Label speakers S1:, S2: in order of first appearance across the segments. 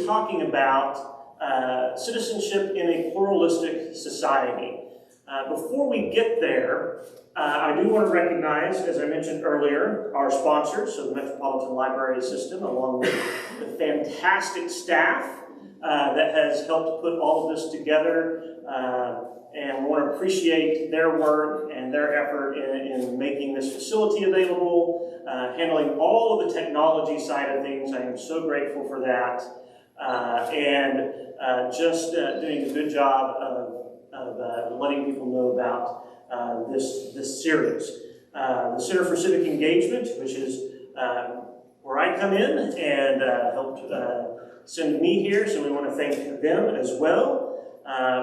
S1: talking about citizenship in a pluralistic society. Before we get there, I do want to recognize, as I mentioned earlier, our sponsors, so the Metropolitan Library System, along with the fantastic staff that has helped put all of this together. And we want to appreciate their work and their effort in making this facility available, handling all of the technology side of things. I am so grateful for that. And just doing a good job of letting people know about this series. The Center for Civic Engagement, which is where I come in and helped send me here, so we want to thank them as well.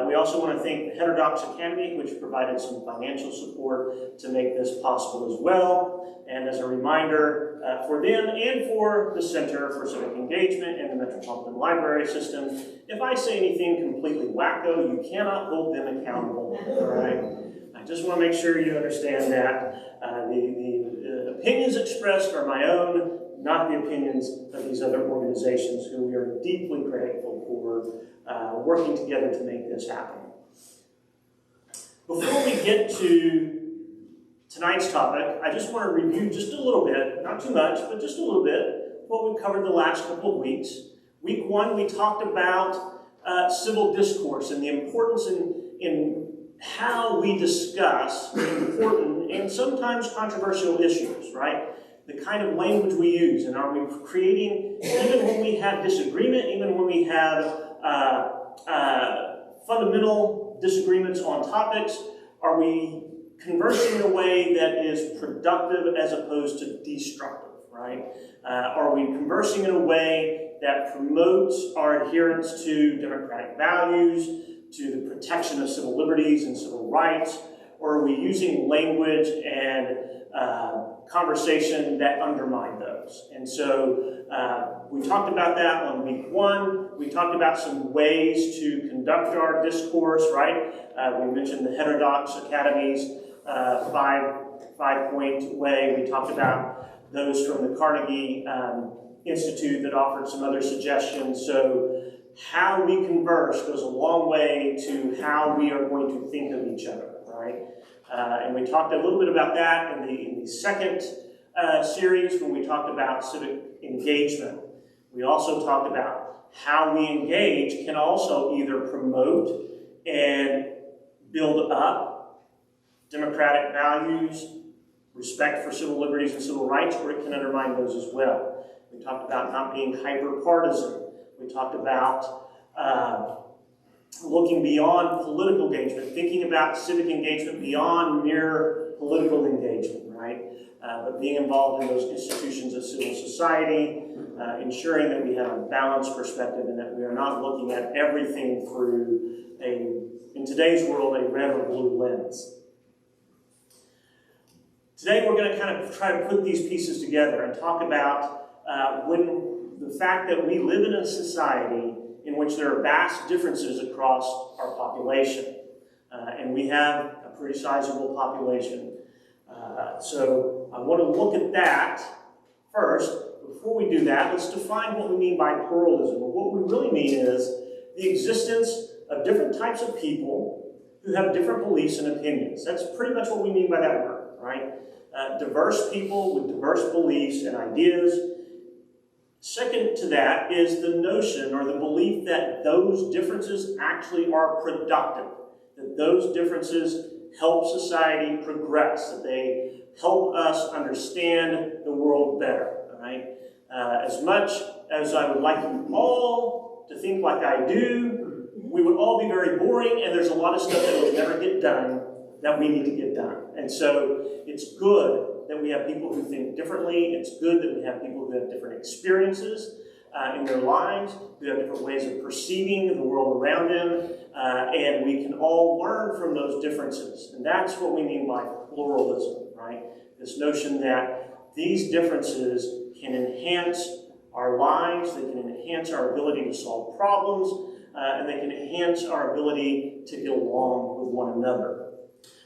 S1: We also want to thank the Heterodox Academy, which provided some financial support to make this possible as well. And as a reminder for them and for the Center for Civic Engagement and the Metropolitan Library System, if I say anything completely wacko, you cannot hold them accountable, all right? I just want to make sure you understand that. The opinions expressed are my own, not the opinions of these other organizations who we are deeply grateful for working together to make this happen. Before we get to tonight's topic, I just want to review just a little bit, not too much, but just a little bit, what we've covered the last couple of weeks. Week one, we talked about civil discourse and the importance in how we discuss important and sometimes controversial issues, right? The kind of language we use, and are we creating, even when we have disagreement, even when we have fundamental disagreements on topics, are we conversing in a way that is productive as opposed to destructive, right? Are we conversing in a way that promotes our adherence to democratic values, to the protection of civil liberties and civil rights, or are we using language and conversation that undermine those? And so we talked about that on week one. We talked about some ways to conduct our discourse, right? We mentioned the Heterodox Academy's five-point way. We talked about those from the Carnegie Institute that offered some other suggestions. So how we converse goes a long way to how we are going to think of each other, right? And we talked a little bit about that in the second series when we talked about civic engagement. We also talked about how we engage can also either promote and build up democratic values, respect for civil liberties and civil rights, or it can undermine those as well. We talked about not being hyper-partisan. We talked about looking beyond political engagement, thinking about civic engagement beyond mere political engagement, right? But being involved in those institutions of civil society, ensuring that we have a balanced perspective and that we are not looking at everything through in today's world, a red or blue lens. Today we're going to kind of try to put these pieces together and talk about the fact that we live in a society in which there are vast differences across our population. And we have a pretty sizable population. So I want to look at that first. Before we do that, let's define what we mean by pluralism. Well, what we really mean is the existence of different types of people who have different beliefs and opinions. That's pretty much what we mean by that word, right? Diverse people with diverse beliefs and ideas. Second to that is the notion or the belief that those differences actually are productive, that those differences help society progress, that they help us understand the world better, right? As much as I would like you all to think like I do, we would all be very boring, and there's a lot of stuff that will never get done that we need to get done. And so it's good that we have people who think differently. It's good that we have people who have different experiences in their lives, who have different ways of perceiving the world around them, and we can all learn from those differences. And that's what we mean by pluralism, right? This notion that these differences can enhance our lives, they can enhance our ability to solve problems, and they can enhance our ability to get along with one another.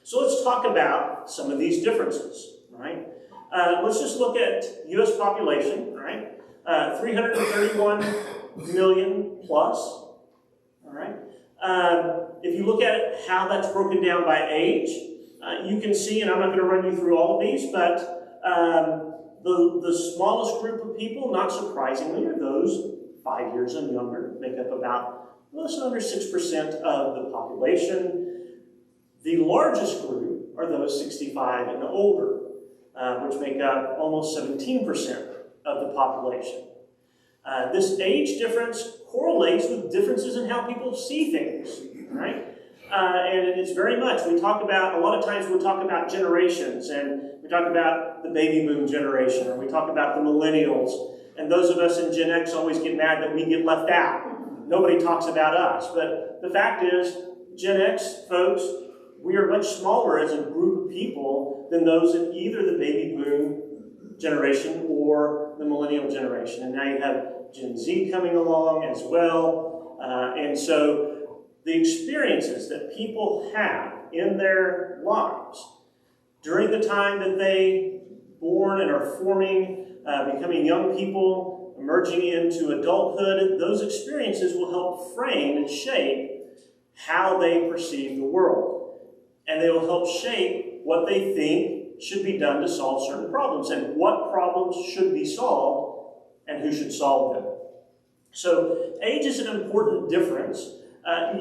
S1: So let's talk about some of these differences, right? Let's just look at U.S. population, right? 331 million plus. All right. If you look at it, how that's broken down by age, you can see, and I'm not going to run you through all of these, but the smallest group of people, not surprisingly, are those 5 years and younger, make up about less than under 6% of the population. The largest group are those 65 and older, which make up almost 17% of the population. This age difference correlates with differences in how people see things, right? And it's very much, we talk about, a lot of times we'll talk about generations, and we talk about the baby boom generation, or we talk about the millennials, and those of us in Gen X always get mad that we get left out. Nobody talks about us, but the fact is, Gen X folks, we are much smaller as a group of people than those in either the baby boom generation or the millennial generation. And now you have Gen Z coming along as well. And so the experiences that people have in their lives during the time that they born and are forming, becoming young people, emerging into adulthood, those experiences will help frame and shape how they perceive the world. And they will help shape what they think should be done to solve certain problems, and what problems should be solved and who should solve them. So age is an important difference.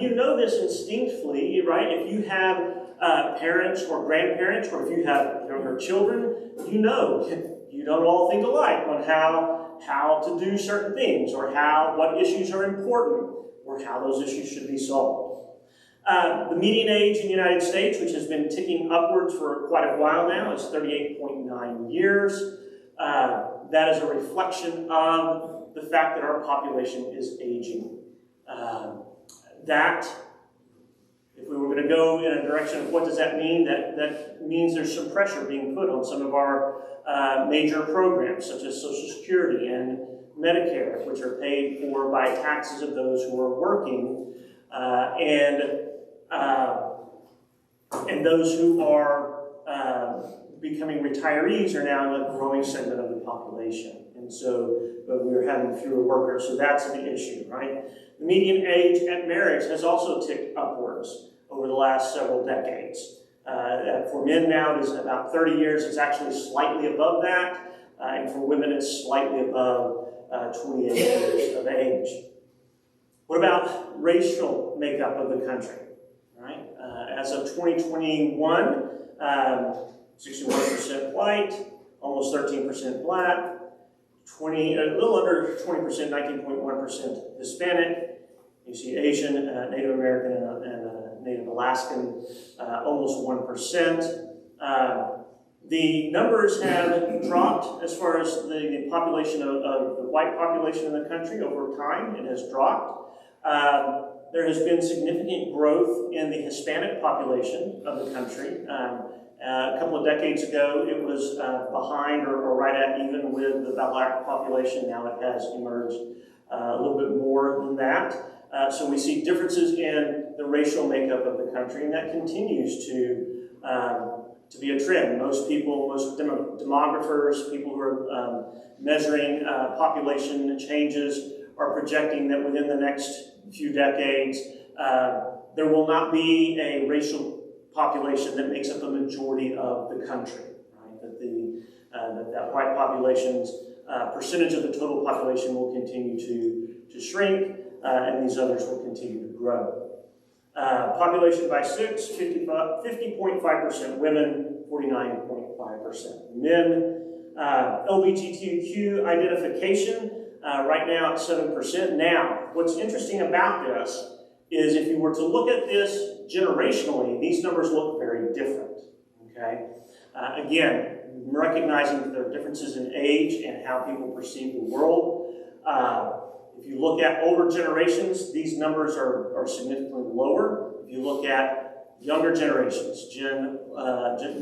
S1: You know this instinctively, right? If you have parents or grandparents, or if you have younger children, you know you don't all think alike on how to do certain things, or what issues are important, or how those issues should be solved. The median age in the United States, which has been ticking upwards for quite a while now, is 38.9 years. That is a reflection of the fact that our population is aging. If we were going to go in a direction of what does that mean, that means there's some pressure being put on some of our major programs, such as Social Security and Medicare, which are paid for by taxes of those who are working, and those who are becoming retirees are now a growing segment of the population. And so we're having fewer workers, so that's an issue, right? The median age at marriage has also ticked upwards over the last several decades. For men now, it is about 30 years. It's actually slightly above that. And for women, it's slightly above 28 years of age. What about racial makeup of the country? All right. As of 2021, 61% white, almost 13% black, a little under 20%, 19.1% Hispanic. You see Asian, Native American, and Native Alaskan, almost 1%. The numbers have dropped as far as the population of the white population in the country over time. It has dropped. There has been significant growth in the Hispanic population of the country. A couple of decades ago, it was behind or right at even with the black population. Now it has emerged a little bit more than that. So we see differences in the racial makeup of the country, and that continues to be a trend. Most demographers, people who are measuring population changes, are projecting that within the next few decades, there will not be a racial population that makes up a majority of the country. Right? That white population's percentage of the total population will continue to shrink, and these others will continue to grow. Population by sex, 50.5% women, 49.5% men. LGBTQ identification, right now at 7%. Now, what's interesting about this is if you were to look at this generationally, these numbers look very different. Okay? Again, recognizing that there are differences in age and how people perceive the world. If you look at older generations, these numbers are significantly lower. If you look at younger generations,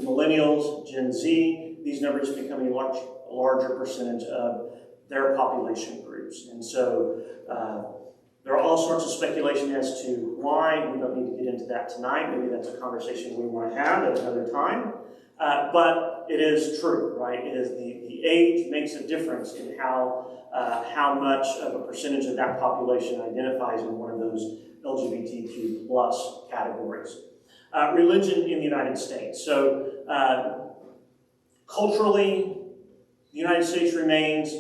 S1: millennials, Gen Z, these numbers are becoming a larger percentage of their population groups. And so there are all sorts of speculation as to why. We don't need to get into that tonight. Maybe that's a conversation we want to have at another time. But it is true, right? It is the age makes a difference in how how much of a percentage of that population identifies in one of those LGBTQ plus categories. Religion in the United States. So culturally, the United States remains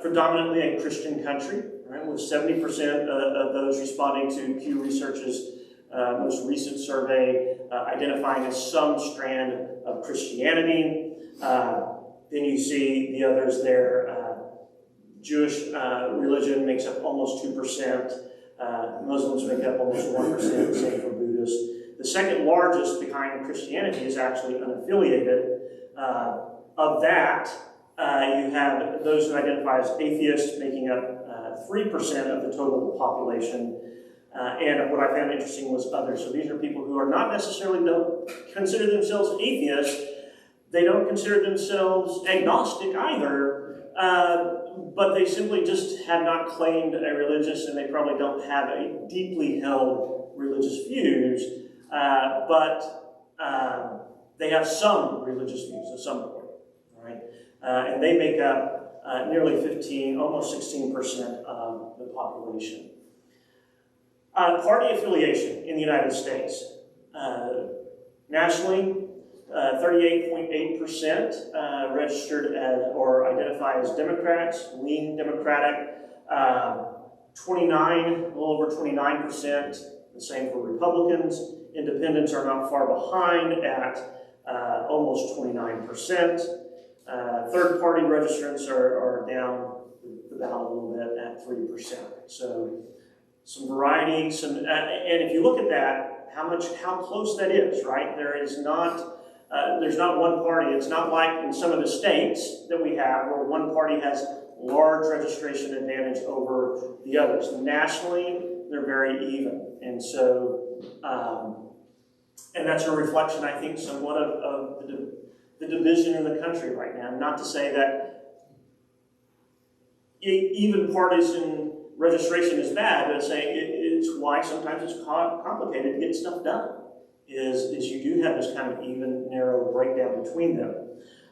S1: predominantly a Christian country, right, with 70% of those responding to Pew Research's most recent survey identifying as some strand of Christianity. Then you see the others there. Jewish religion makes up almost 2%. Muslims make up almost 1%, same for Buddhists. The second largest behind Christianity is actually unaffiliated. Of that, you have those who identify as atheists making up 3% of the total population. And what I found interesting was others. So these are people who are not necessarily don't consider themselves atheists. They don't consider themselves agnostic either, but they simply just have not claimed a religious, and they probably don't have a deeply held religious views, but they have some religious views at some point, right? And they make up nearly 15, almost 16% of the population. Party affiliation in the United States. Nationally, 38.8% registered as or identify as Democrats, lean Democratic. 29, a little over 29%, the same for Republicans. Independents are not far behind at almost 29%. Third-party registrants are down the battle a little bit at 3%. So some variety, and if you look at that, how close that is, right? There's not one party. It's not like in some of the states that we have where one party has large registration advantage over the others. Nationally, they're very even, and so and that's a reflection, I think, somewhat of the division in the country right now. Not to say that even partisan registration is bad, but it's why sometimes it's complicated to get stuff done, is you do have this kind of even, narrow breakdown between them.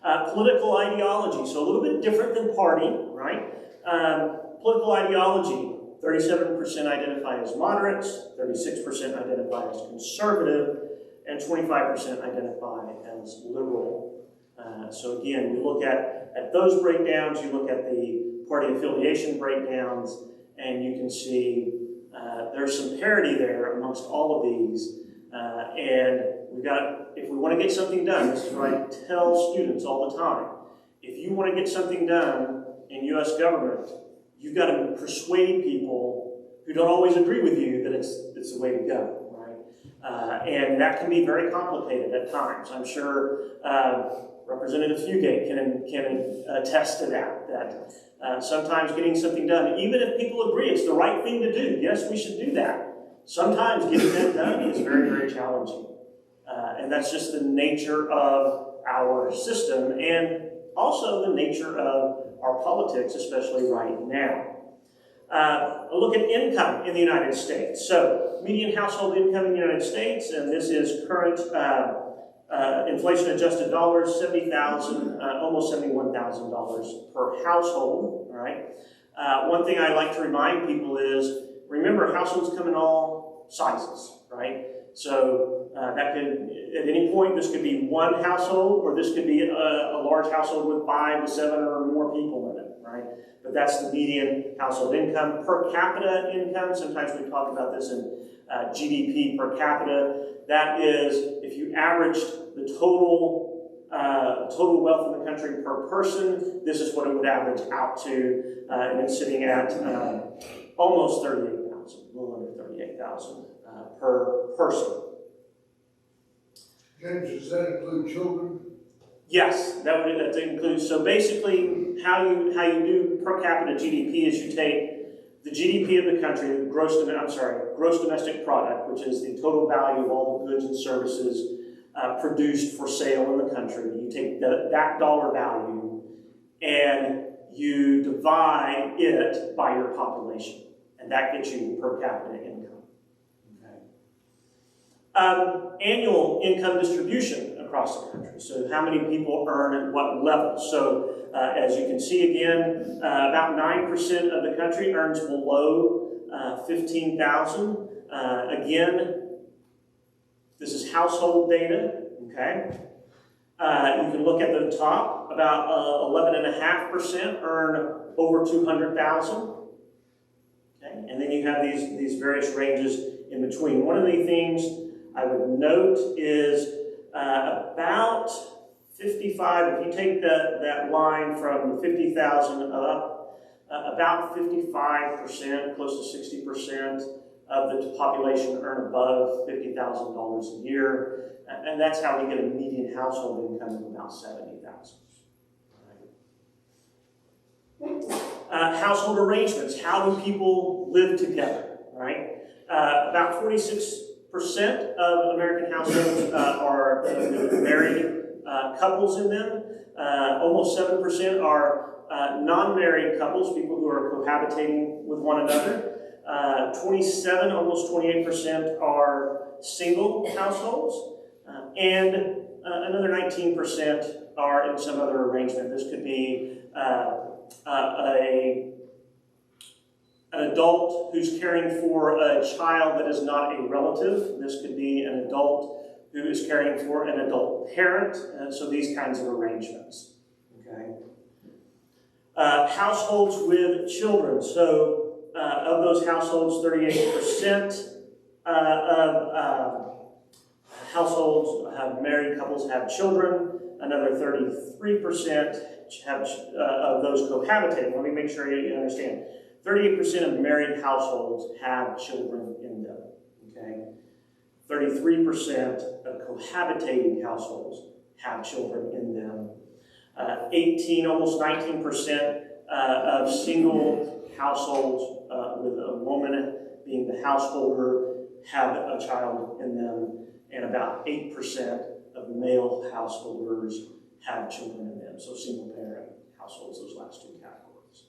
S1: Political ideology, so a little bit different than party, right? Political ideology, 37% identify as moderates, 36% identify as conservative, and 25% identify as liberal. So again, we look at those breakdowns, you look at the party affiliation breakdowns, and you can see there's some parity there amongst all of these. And if we want to get something done, this is what I tell students all the time. If you want to get something done in U.S. government, you've got to persuade people who don't always agree with you that it's the way to go, right? And that can be very complicated at times. I'm sure Representative Fugate can attest to that sometimes getting something done, even if people agree it's the right thing to do, yes, we should do that. Sometimes getting that done is very, very challenging. And that's just the nature of our system and also the nature of our politics, especially right now. A look at income in the United States. So, median household income in the United States, and this is current inflation-adjusted dollars, $70,000, almost $71,000 per household. All right. One thing I like to remind people is, remember, households come in all sizes, right? So that could, at any point, this could be one household, or this could be a large household with 5 to 7 or more people in it, right? But that's the median household income. Per capita income, sometimes we talk about this in GDP per capita. That is, if you averaged the total wealth in the country per person, this is what it would average out to, and it's sitting at almost 38,000, a little under 38,000 per person.
S2: James, does that include children?
S1: Yes, that includes. So basically, how you do per capita GDP is you take the GDP of the country, gross domestic product, which is the total value of all the goods and services produced for sale in the country. You take that dollar value and you divide it by your population, and that gets you per capita income. Okay. Annual income distribution across the country. So how many people earn at what level? So as you can see again, about 9% of the country earns below $15,000. Again, this is household data, okay? You can look at the top, about 11.5% earn over $200,000. Okay? And then you have these various ranges in between. One of the things I would note is about 55, if you take that line from the 50,000 up, about 55%, close to 60% of the population earn above $50,000 a year. And that's how we get a median household income of about $70,000. Right? Household arrangements. How do people live together? Right? About 46% of American households are married couples in them. Almost 7% are non-married couples, people who are cohabitating with one another. 27, almost 28% are single households. And another 19% are in some other arrangement. This could be an adult who's caring for a child that is not a relative. This could be an adult who is caring for an adult parent. So these kinds of arrangements. Okay. Households with children. So of those households, 38% of households have married couples have children. Another 33% have of those cohabitating. Let me make sure you understand. 38% of married households have children in them. Okay, 33% of cohabitating households have children in them. 18, almost 19% of single households with a woman being the householder have a child in them, and about 8% of male householders have children in them. So single parent households, those last two categories.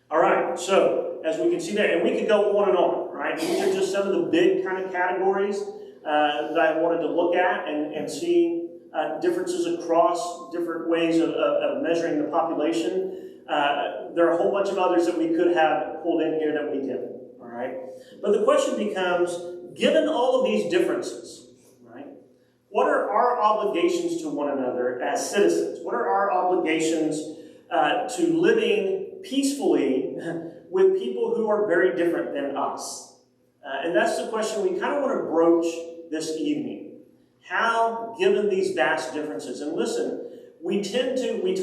S1: All right, so as we can see there, and we could go on and on, right? These are just some of the big kind of categories that I wanted to look at and see differences across different ways of measuring the population. There are a whole bunch of others that we could have pulled in here that we didn't, all right? But the question becomes, given all of these differences, right, what are our obligations to one another as citizens? What are our obligations to living peacefully with people who are very different than us? And that's the question we kind of want to broach this evening. How, given these vast differences, and listen, we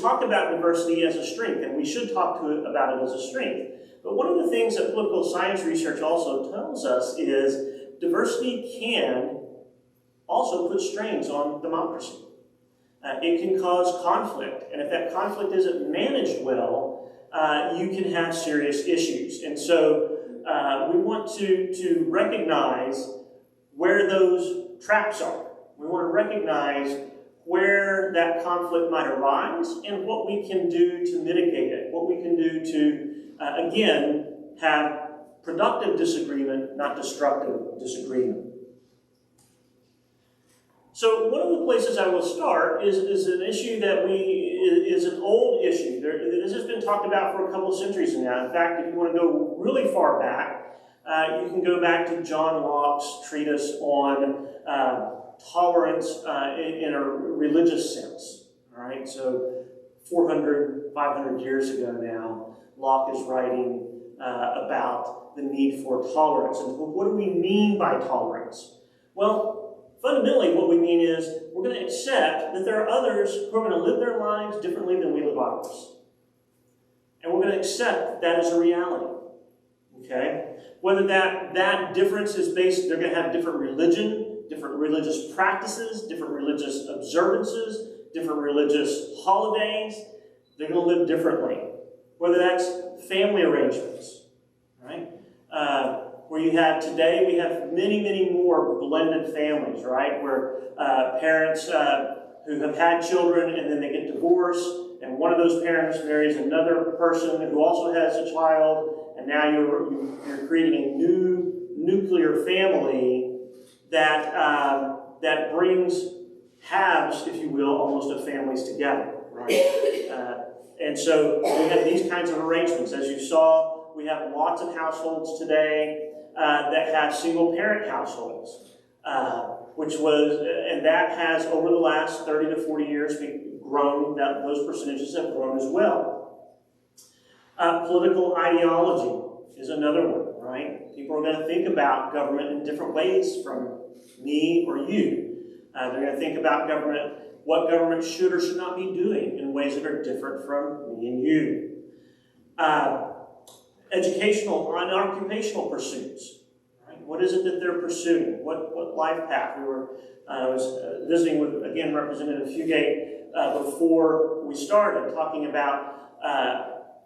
S1: talk about diversity as a strength, and we should talk about it as a strength. But one of the things that political science research also tells us is diversity can also put strains on democracy. It can cause conflict, and if that conflict isn't managed well, you can have serious issues. And so we want to recognize where those traps are. We want to recognize where that conflict might arise and what we can do to mitigate it, what we can do to, again, have productive disagreement, not destructive disagreement. So one of the places I will start is an issue that is an old issue. This has been talked about for a couple of centuries now. In fact, if you want to go really far back, you can go back to John Locke's treatise on tolerance in a religious sense. All right, so 400, 500 years ago now, Locke is writing about the need for tolerance. And what do we mean by tolerance? Well, fundamentally, what we mean is we're going to accept that there are others who are going to live their lives differently than we live ours. And we're going to accept that as a reality. Okay? Whether that difference is based, they're going to have different religion, different religious practices, different religious observances, different religious holidays. They're going to live differently. Whether that's family arrangements, right? Where you have today, we have many, many more blended families, right? Where parents who have had children and then they get divorced, and one of those parents marries another person who also has a child, and now you're creating a new nuclear family that brings halves, if you will, almost of families together, right? And so we have these kinds of arrangements. As you saw, we have lots of households today that have single-parent households, and that has, over the last 30 to 40 years, grown. Those percentages have grown as well. Political ideology is another one, right? People are going to think about government in different ways from me or you. They're going to think about government, what government should or should not be doing in ways that are different from me and you. Educational and occupational pursuits. Right? What is it that they're pursuing? What life path? I was visiting with, again, Representative Fugate before we started, talking about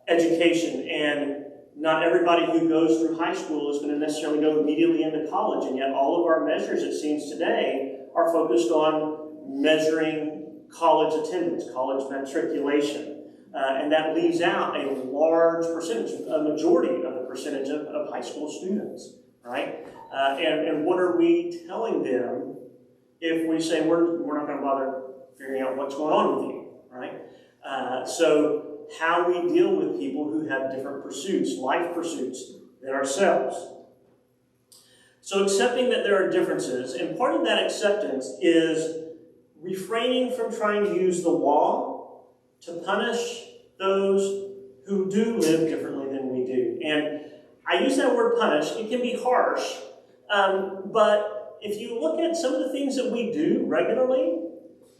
S1: education, and not everybody who goes through high school is going to necessarily go immediately into college, and yet all of our measures, it seems today, are focused on measuring college attendance, college matriculation. And that leaves out a large percentage, a majority of the percentage of high school students, right? And what are we telling them if we say we're not going to bother figuring out what's going on with you, right? So how we deal with people who have different pursuits, life pursuits, than ourselves. So accepting that there are differences, and part of that acceptance is refraining from trying to use the law to punish those who do live differently than we do. And I use that word punish. It can be harsh, but if you look at some of the things that we do regularly,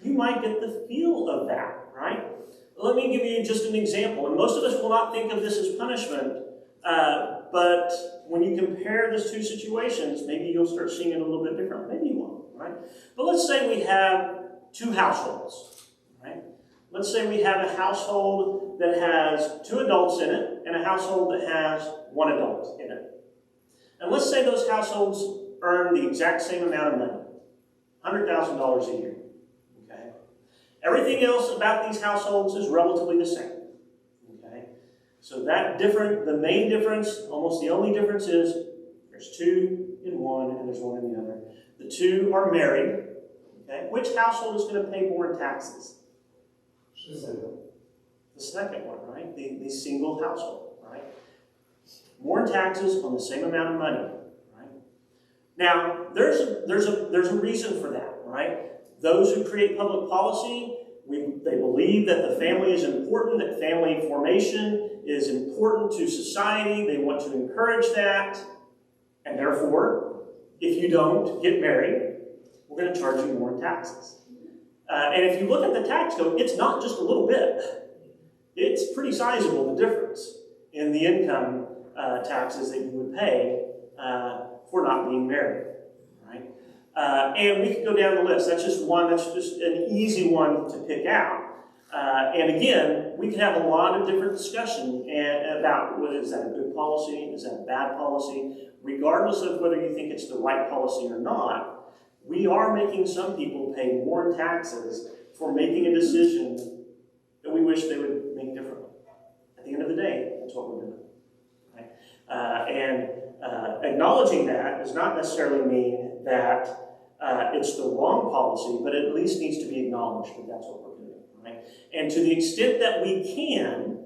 S1: you might get the feel of that, right? Let me give you just an example. And most of us will not think of this as punishment, but when you compare those two situations, maybe you'll start seeing it a little bit differently. Maybe you won't, right? But let's say we have two households, right? Let's say we have a household that has 2 adults in it and a household that has 1 adult in it. And let's say those households earn the exact same amount of money, $100,000 a year. Okay? Everything else about these households is relatively the same. Okay? So the main difference, almost the only difference is there's 2 in one and there's 1 in the other. The 2 are married. Okay? Which household is going to pay more in taxes? The second one, right? The single household, right? More in taxes on the same amount of money, right? Now, there's a reason for that, right? Those who create public policy, they believe that the family is important, that family formation is important to society. They want to encourage that, and therefore, if you don't get married, we're going to charge you more in taxes. And if you look at the tax code, it's not just a little bit. It's pretty sizable, the difference in the income taxes that you would pay for not being married, right? And we could go down the list. That's just an easy one to pick out. And again, we can have a lot of different discussion about whether is that a good policy, is that a bad policy. Regardless of whether you think it's the right policy or not, we are making some people pay more in taxes for making a decision that we wish they would make differently. At the end of the day, that's what we're doing. Right? And acknowledging that does not necessarily mean that it's the wrong policy, but it at least needs to be acknowledged that that's what we're doing. Right? And to the extent that we can,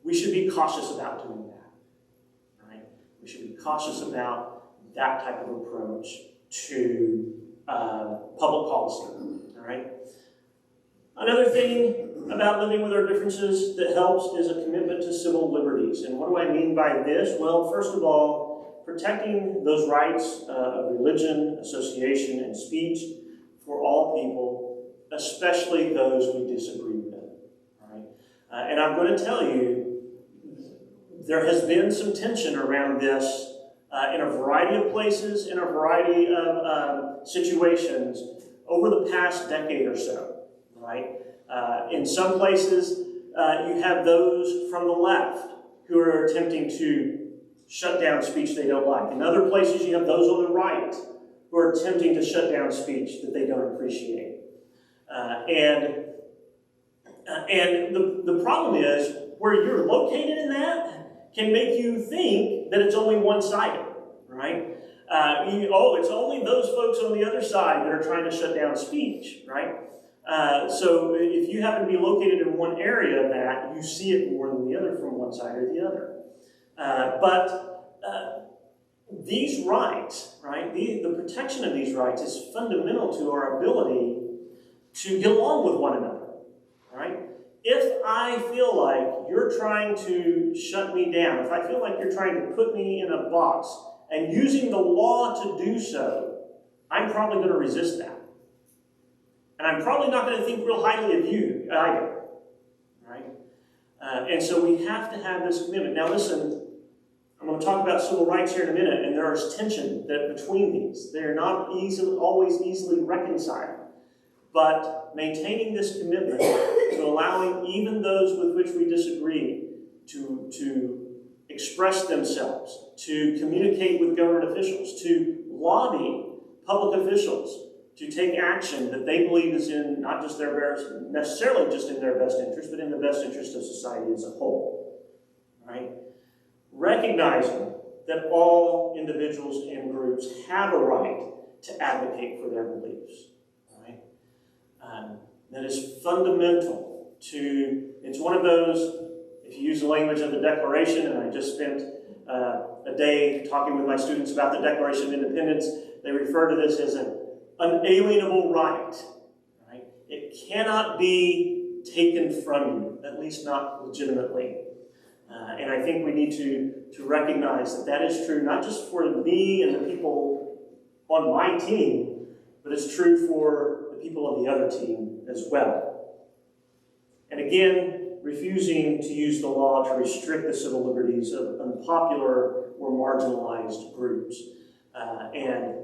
S1: we should be cautious about doing that. Right? We should be cautious about that type of approach to public policy, all right? Another thing about living with our differences that helps is a commitment to civil liberties. And what do I mean by this? Well, first of all, protecting those rights of religion, association, and speech for all people, especially those we disagree with, all right? And I'm going to tell you, there has been some tension around this in a variety of places, in a variety of situations over the past decade or so, right? In some places, you have those from the left who are attempting to shut down speech they don't like. In other places, you have those on the right who are attempting to shut down speech that they don't appreciate. And the problem is, where you're located in that can make you think that it's only one-sided, right? It's only those folks on the other side that are trying to shut down speech, right? So if you happen to be located in one area of that, you see it more than the other from one side or the other. But these rights, right, the protection of these rights is fundamental to our ability to get along with one another, right? If I feel like you're trying to shut me down, if I feel like you're trying to put me in a box and using the law to do so, I'm probably going to resist that. And I'm probably not going to think real highly of you either, right? And so we have to have this commitment. Now listen, I'm going to talk about civil rights here in a minute, and there is tension between these. They're not always easily reconciled. But maintaining this commitment to allowing even those with which we disagree to express themselves, to communicate with government officials, to lobby public officials to take action that they believe is in not just necessarily just in their best interest, but in the best interest of society as a whole. Right? Recognizing that all individuals and groups have a right to advocate for their beliefs. Right? That is fundamental to, it's one of those, if you use the language of the Declaration, and I just spent a day talking with my students about the Declaration of Independence, they refer to this as an unalienable right. Right? It cannot be taken from you, at least not legitimately. And I think we need to recognize that that is true, not just for me and the people on my team, but it's true for the people on the other team as well. And again, refusing to use the law to restrict the civil liberties of unpopular or marginalized groups. And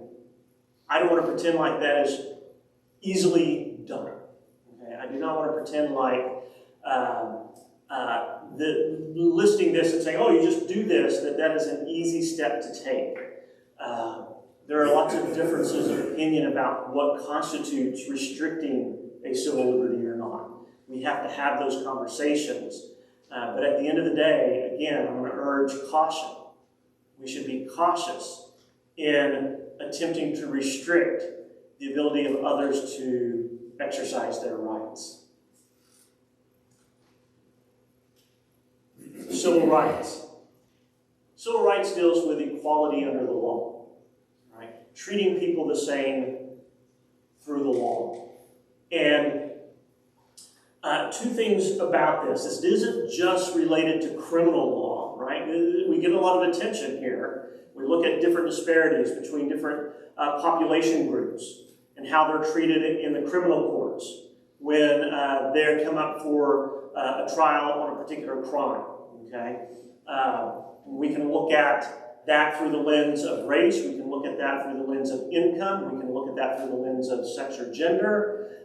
S1: I don't want to pretend like that is easily done. Okay? I do not want to pretend like listing this and saying, oh, you just do this, that is an easy step to take. There are lots of differences of opinion about what constitutes restricting a civil liberty or not. We have to have those conversations. But at the end of the day, again, I'm going to urge caution. We should be cautious in attempting to restrict the ability of others to exercise their rights. Civil rights. Civil rights deals with equality under the law, right? Treating people the same through the law. And two things about this. This isn't just related to criminal law, right? We get a lot of attention here. We look at different disparities between different population groups and how they're treated in the criminal courts when they come up for a trial on a particular crime. Okay, we can look at that through the lens of race. We can look at that through the lens of income. We can look at that through the lens of sex or gender.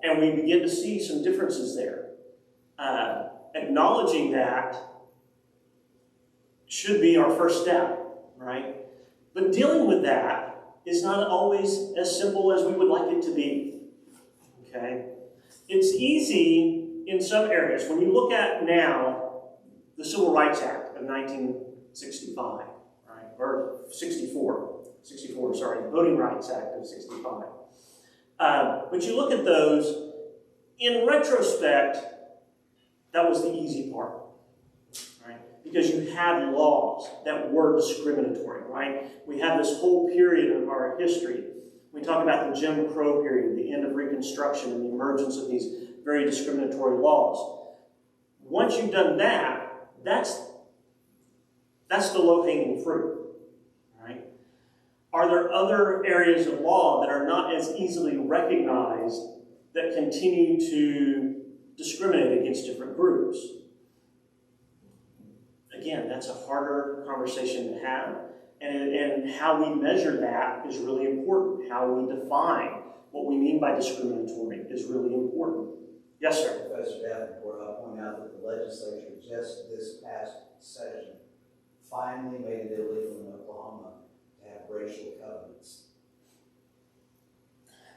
S1: And we begin to see some differences there. Acknowledging that should be our first step, right? But dealing with that is not always as simple as we would like it to be. Okay? It's easy in some areas. When you look at now, the Civil Rights Act of 1965, right? Or 64, the Voting Rights Act of 65. But you look at those, in retrospect, that was the easy part, right? Because you had laws that were discriminatory, right? We have this whole period of our history. We talk about the Jim Crow period, the end of Reconstruction, and the emergence of these very discriminatory laws. Once you've done that, that's the low-hanging fruit, right? Are there other areas of law that are not as easily recognized that continue to discriminate against different groups? Again, that's a harder conversation to have, and how we measure that is really important. How we define what we mean by discriminatory is really important. Yes, sir?
S3: Professor Davenport, I'll point out that the legislature just this past session finally made it illegal in Oklahoma to have racial covenants.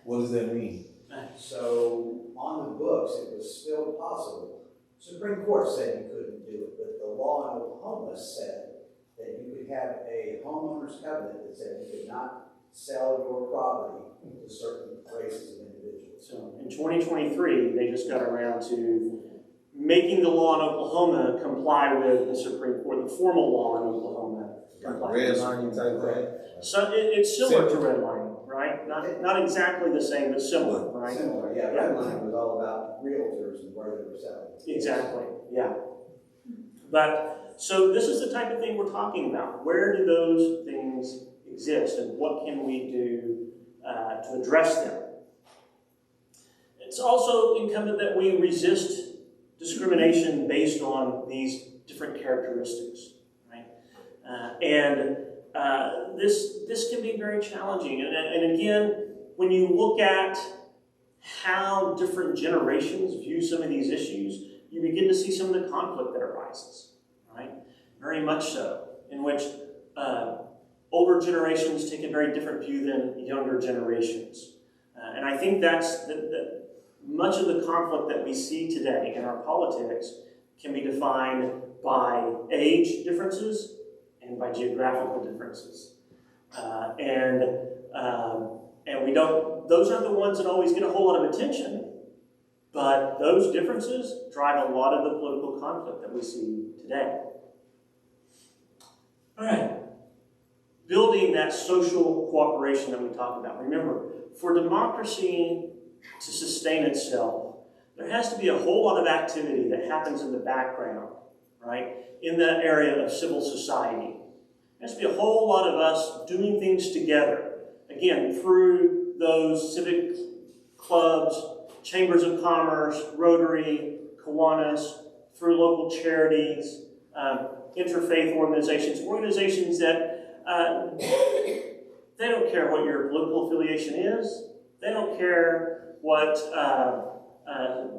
S4: What does that mean?
S3: So on the books, it was still possible. Supreme Court said you couldn't do it, but the law in Oklahoma said that you could have a homeowner's covenant that said you could not sell your property to certain races of individuals.
S1: So in 2023, they just got around to making the law in Oklahoma comply with the Supreme Court, the formal law in Oklahoma.
S4: Like redlining type thing.
S1: So it's similar to redlining, right? Not exactly the same, but similar, right?
S3: Similar, yeah. Redlining was all about realtors and where they were selling.
S1: Exactly, yeah. But, so this is the type of thing we're talking about. Where do those things exist, and what can we do to address them? It's also incumbent that we resist discrimination based on these different characteristics, right? This can be very challenging. And again, when you look at how different generations view some of these issues, you begin to see some of the conflict that arises, right? Very much so, in which older generations take a very different view than younger generations. And I think that's much of the conflict that we see today in our politics can be defined by age differences and by geographical differences. And we don't, those aren't the ones that always get a whole lot of attention, but those differences drive a lot of the political conflict that we see today. All right. Building that social cooperation that we talked about. Remember, for democracy to sustain itself, there has to be a whole lot of activity that happens in the background, right? In that area of civil society. There has to be a whole lot of us doing things together. Again, through those civic clubs, chambers of commerce, Rotary, Kiwanis, through local charities, interfaith organizations that they don't care what your political affiliation is. They don't care what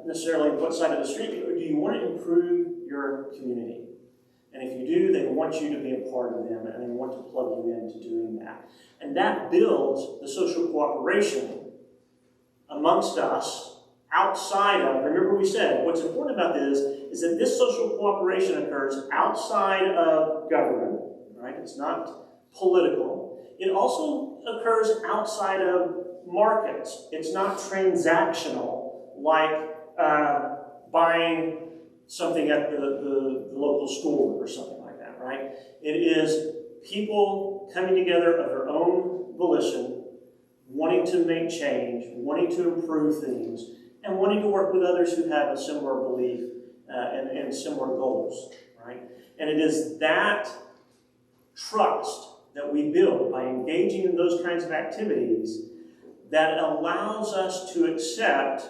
S1: necessarily what side of the street you are. Do you want to improve your community? And if you do, they want you to be a part of them, and they want to plug you into doing that. And that builds the social cooperation amongst us outside of, remember we said, what's important about this is that this social cooperation occurs outside of government, right? It's not political. It also occurs outside of markets. It's not transactional, like buying something at the local store or something like that, right? It is people coming together of their own volition, wanting to make change, wanting to improve things, and wanting to work with others who have a similar belief and similar goals, right? And it is that trust that we build by engaging in those kinds of activities that allows us to accept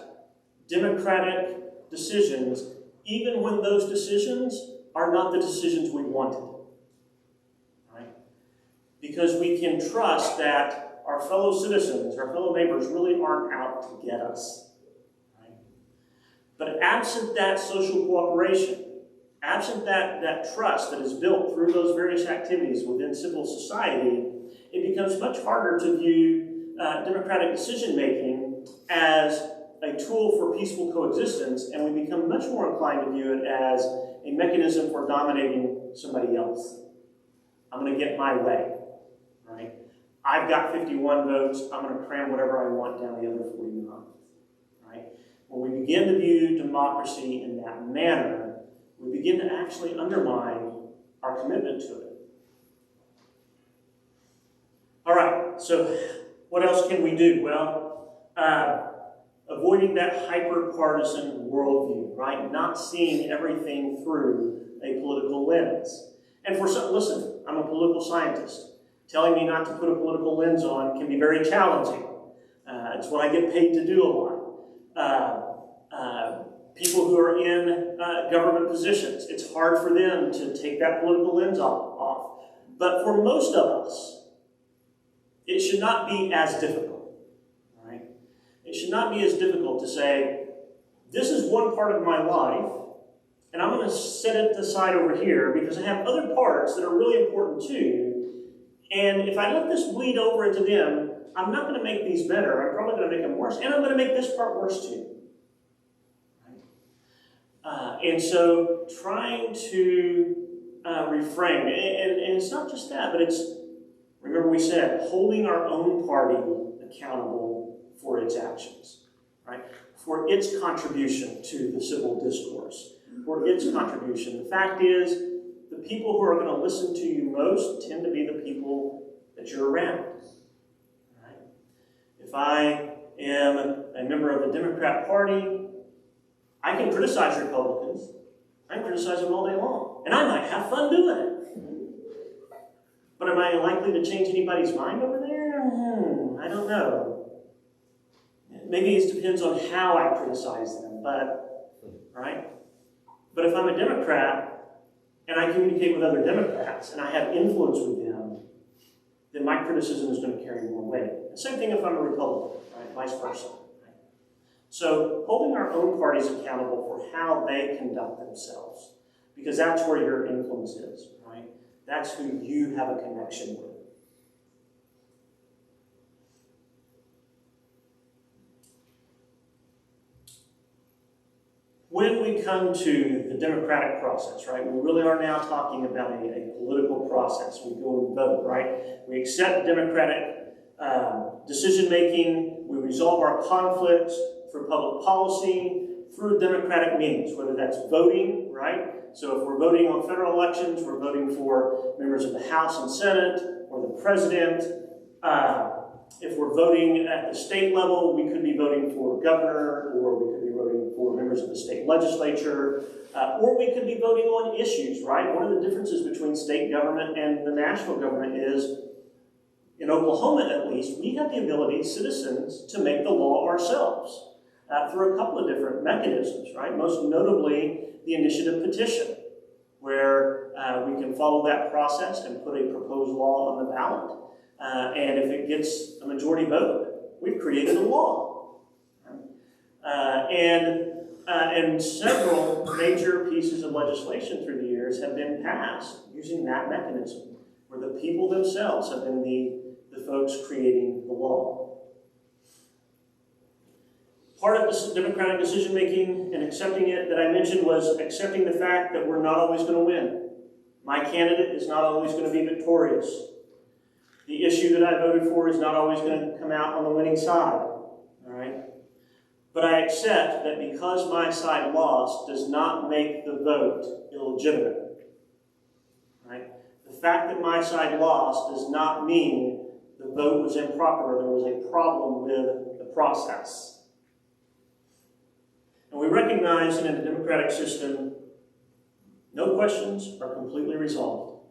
S1: democratic decisions even when those decisions are not the decisions we wanted, right? Because we can trust that our fellow citizens, our fellow neighbors really aren't out to get us, right? But absent that social cooperation, absent that trust that is built through those various activities within civil society, it becomes much harder to view democratic decision-making as a tool for peaceful coexistence, and we become much more inclined to view it as a mechanism for dominating somebody else. I'm going to get my way, right? I've got 51 votes. I'm going to cram whatever I want down the other 49, right? When we begin to view democracy in that manner, we begin to actually undermine our commitment to it. All right, so what else can we do? Well, avoiding that hyper-partisan worldview, right? Not seeing everything through a political lens. And for some, listen, I'm a political scientist. Telling me not to put a political lens on can be very challenging. It's what I get paid to do a lot. People who are in government positions, it's hard for them to take that political lens off. But for most of us, it should not be as difficult, right? It should not be as difficult to say, this is one part of my life, and I'm going to set it aside over here because I have other parts that are really important too, and if I let this bleed over into them, I'm not going to make these better, I'm probably going to make them worse, and I'm going to make this part worse too. Right? And so trying to reframed. And it's not just that, but it's, remember we said, holding our own party accountable for its actions, right? For its contribution to the civil discourse, for its contribution. The fact is, the people who are going to listen to you most tend to be the people that you're around, right? If I am a member of the Democrat Party, I can criticize Republicans. I can criticize them all day long. And I might have fun doing it. But am I likely to change anybody's mind over there? I don't know. Maybe it depends on how I criticize them, but, right? But if I'm a Democrat, and I communicate with other Democrats, and I have influence with them, then my criticism is going to carry more weight. The same thing if I'm a Republican, right? Vice versa. Right? So holding our own parties accountable for how they conduct themselves, because that's where your influence is, right? That's who you have a connection with. When we come to the democratic process, right, we really are now talking about a political process. We go and vote, right? We accept democratic decision-making. We resolve our conflicts for public policy through democratic means, whether that's voting, right? So if we're voting on federal elections, we're voting for members of the House and Senate or the President. If we're voting at the state level, we could be voting for governor, or we could be voting for members of the state legislature, or we could be voting on issues, right? One of the differences between state government and the national government is, in Oklahoma at least, we have the ability, citizens, to make the law ourselves through a couple of different mechanisms, right? Most notably, the initiative petition, where we can follow that process and put a proposed law on the ballot. And if it gets a majority vote, we've created a law. And several major pieces of legislation through the years have been passed using that mechanism, where the people themselves have been the folks creating the law. Part of this democratic decision-making and accepting it that I mentioned was accepting the fact that we're not always going to win. My candidate is not always going to be victorious. The issue that I voted for is not always going to come out on the winning side, all right? But I accept that because my side lost does not make the vote illegitimate, right? The fact that my side lost does not mean the vote was improper or there was a problem with the process. And we recognize that in a democratic system, no questions are completely resolved,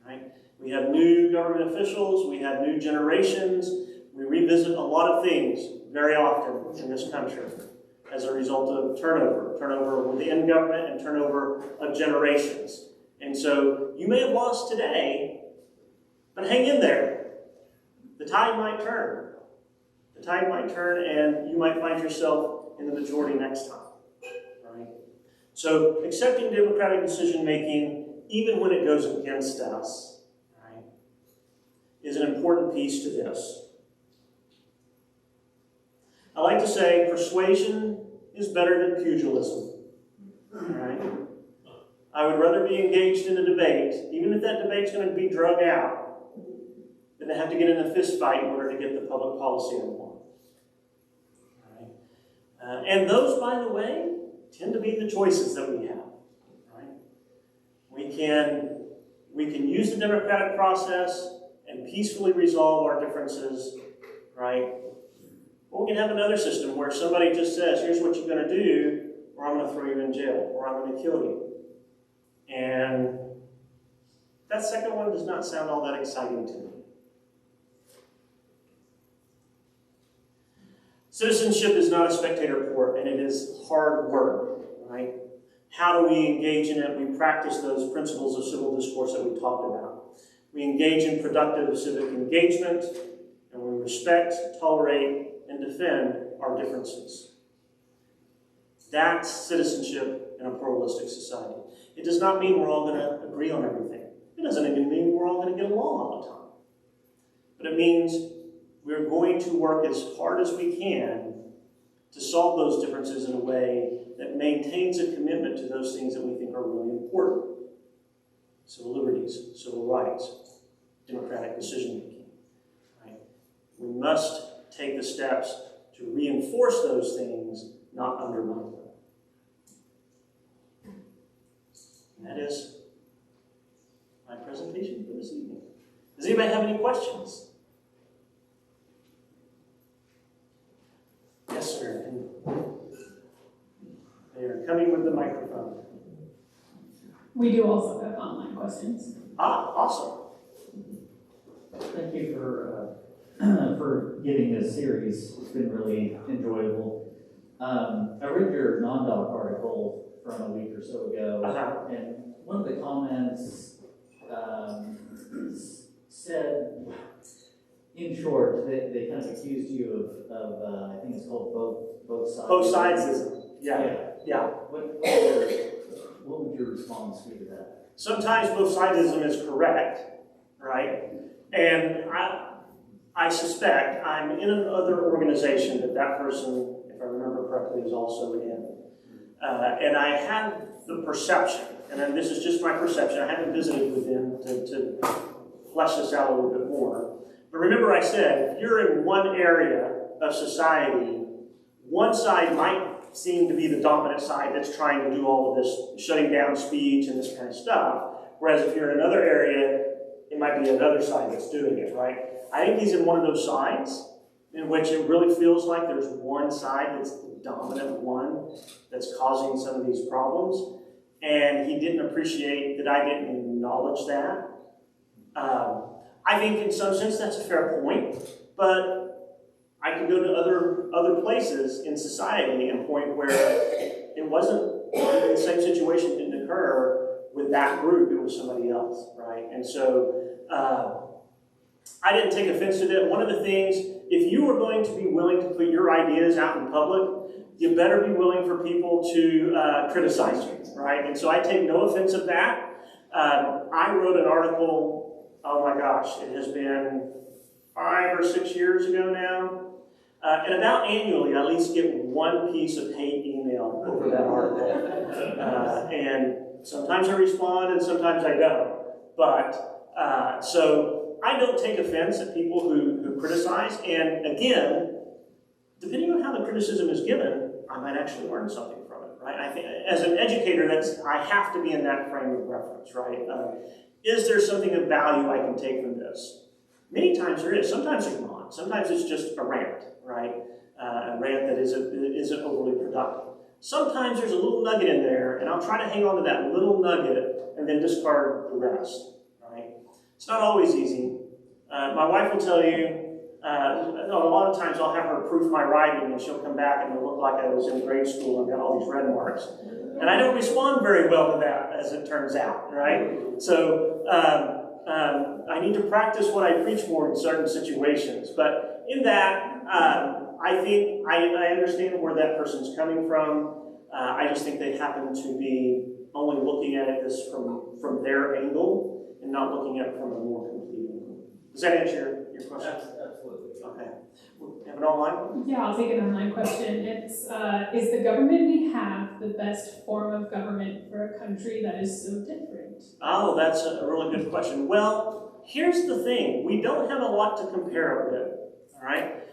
S1: right? We have new government officials, we have new generations, we revisit a lot of things very often in this country as a result of turnover within government and turnover of generations. And so you may have lost today, but hang in there. The tide might turn. The tide might turn and you might find yourself in the majority next time. Right? So accepting democratic decision-making, even when it goes against us, is an important piece to this. I like to say persuasion is better than pugilism. Right? I would rather be engaged in a debate, even if that debate's going to be drug out, than to have to get in a fist fight in order to get the public policy I want. Right? And those, by the way, tend to be the choices that we have. Right? We can use the democratic process and peacefully resolve our differences, right? Or we can have another system where somebody just says, here's what you're going to do, or I'm going to throw you in jail, or I'm going to kill you. And that second one does not sound all that exciting to me. Citizenship is not a spectator sport, and it is hard work, right? How do we engage in it? We practice those principles of civil discourse that we talked about. We engage in productive civic engagement, and we respect, tolerate, and defend our differences. That's citizenship in a pluralistic society. It does not mean we're all going to agree on everything. It doesn't even mean we're all going to get along all the time. But it means we're going to work as hard as we can to solve those differences in a way that maintains a commitment to those things that we think are really important. civil liberties, civil rights, democratic decision-making. Right? We must take the steps to reinforce those things, not undermine them. And that is my presentation for this evening. Does anybody have any questions? Yes, sir. And they are coming with the microphone.
S5: We do also have online questions.
S1: Ah, awesome.
S6: Thank you for giving this series. It's been really enjoyable. I read your non-doc article from a week or so ago, and one of the comments said, in short, they kind of accused you of I think it's called both sides.
S1: Both sidesism. Yeah.
S6: What would your response be to that?
S1: Sometimes both sidesism is correct, right? And I suspect I'm in another organization that person, if I remember correctly, is also in. And I have the perception, and then this is just my perception, I haven't visited with them to flesh this out a little bit more. But remember I said, if you're in one area of society, one side might seem to be the dominant side that's trying to do all of this shutting down speech and this kind of stuff. Whereas if you're in another area, it might be another side that's doing it, right? I think he's in one of those sides in which it really feels like there's one side that's the dominant one that's causing some of these problems. And he didn't appreciate that I didn't acknowledge that. I think in some sense that's a fair point, but I could go to other places in society and point where it wasn't, the same situation didn't occur with that group, it was somebody else, right? And so I didn't take offense to that. One of the things, if you are going to be willing to put your ideas out in public, you better be willing for people to criticize you, right? And so I take no offense of that. I wrote an article, oh my gosh, it has been 5 or 6 years ago now. And about annually, I at least get one piece of hate email over that article. And sometimes I respond and sometimes I don't. But, so I don't take offense at people who criticize. And again, depending on how the criticism is given, I might actually learn something from it, right? I think as an educator, I have to be in that frame of reference, right? Is there something of value I can take from this? Many times there is. Sometimes there's not. Sometimes it's just a rant, right? A rant that isn't overly productive. Sometimes there's a little nugget in there, and I'll try to hang on to that little nugget and then discard the rest, right? It's not always easy. My wife will tell you, a lot of times I'll have her proof my writing, and she'll come back and it'll look like I was in grade school and got all these red marks. And I don't respond very well to that, as it turns out, right? So I need to practice what I preach more in certain situations. But in that, I think I understand where that person's coming from. I just think they happen to be only looking at it from their angle and not looking at it from a more complete angle. Does that answer your question?
S6: Absolutely.
S1: Okay. Have an online?
S5: Yeah, I'll take an online question. It's, is the government we have the best form of government for a country that is so different?
S1: Oh, that's a really good question. Well, here's the thing. We don't have a lot to compare it with, all right?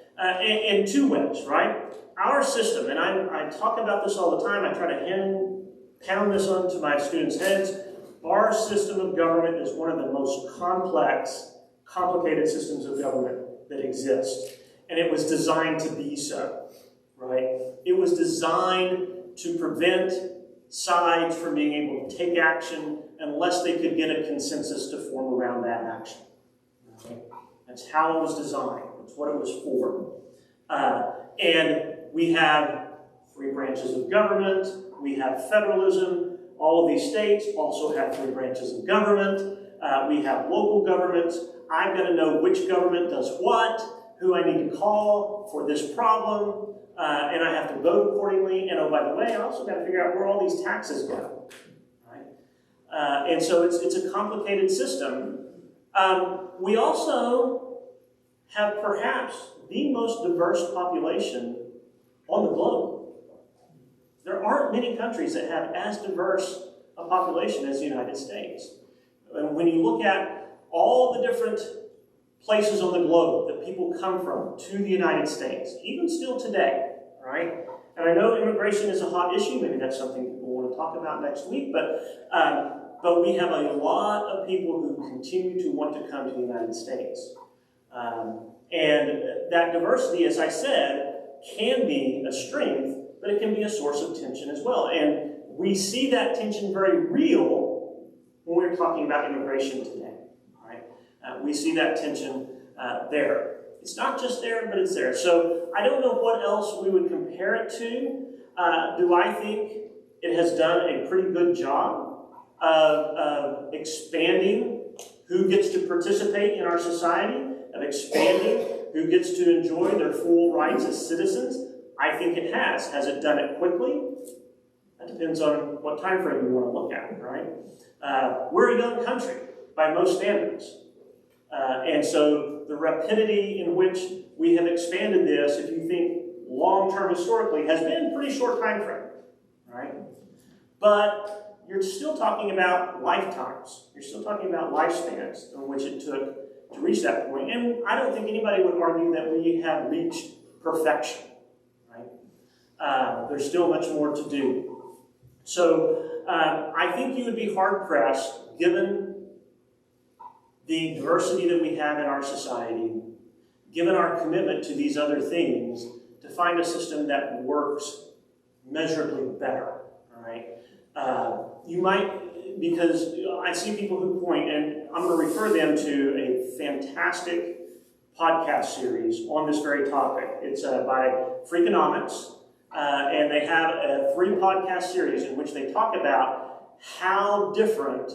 S1: In two ways, right? Our system, and I talk about this all the time. I try to pound this onto my students' heads. Our system of government is one of the most complicated systems of government that exist. And it was designed to be so, right? It was designed to prevent sides from being able to take action unless they could get a consensus to form around that action. Okay? That's how it was designed. That's what it was for. And we have 3 branches of government. We have federalism. All of these states also have 3 branches of government. We have local governments. I've got to know which government does what, who I need to call for this problem, and I have to vote accordingly. And oh, by the way, I also got to figure out where all these taxes go. Right? And so it's a complicated system. We also have perhaps the most diverse population on the globe. There aren't many countries that have as diverse a population as the United States. And when you look at all the different places on the globe that people come from to the United States, even still today, right? And I know immigration is a hot issue. Maybe that's something people want to talk about next week. But we have a lot of people who continue to want to come to the United States. And that diversity, as I said, can be a strength, but it can be a source of tension as well. And we see that tension very real when we're talking about immigration today. Right? We see that tension there. It's not just there, but it's there. So I don't know what else we would compare it to. Do I think it has done a pretty good job of expanding who gets to participate in our society, of expanding who gets to enjoy their full rights as citizens? I think it has. Has it done it quickly? That depends on what time frame you want to look at, right? We're a young country by most standards. And so the rapidity in which we have expanded this, if you think long-term historically, has been a pretty short time frame, right? But you're still talking about lifetimes. You're still talking about lifespans in which it took to reach that point. And I don't think anybody would argue that we have reached perfection, right? There's still much more to do. So I think you would be hard-pressed, given the diversity that we have in our society, given our commitment to these other things, to find a system that works measurably better, all right? You might, because I see people who point, and I'm going to refer them to a fantastic podcast series on this very topic. It's by Freakonomics, and they have a 3 podcast series in which they talk about how different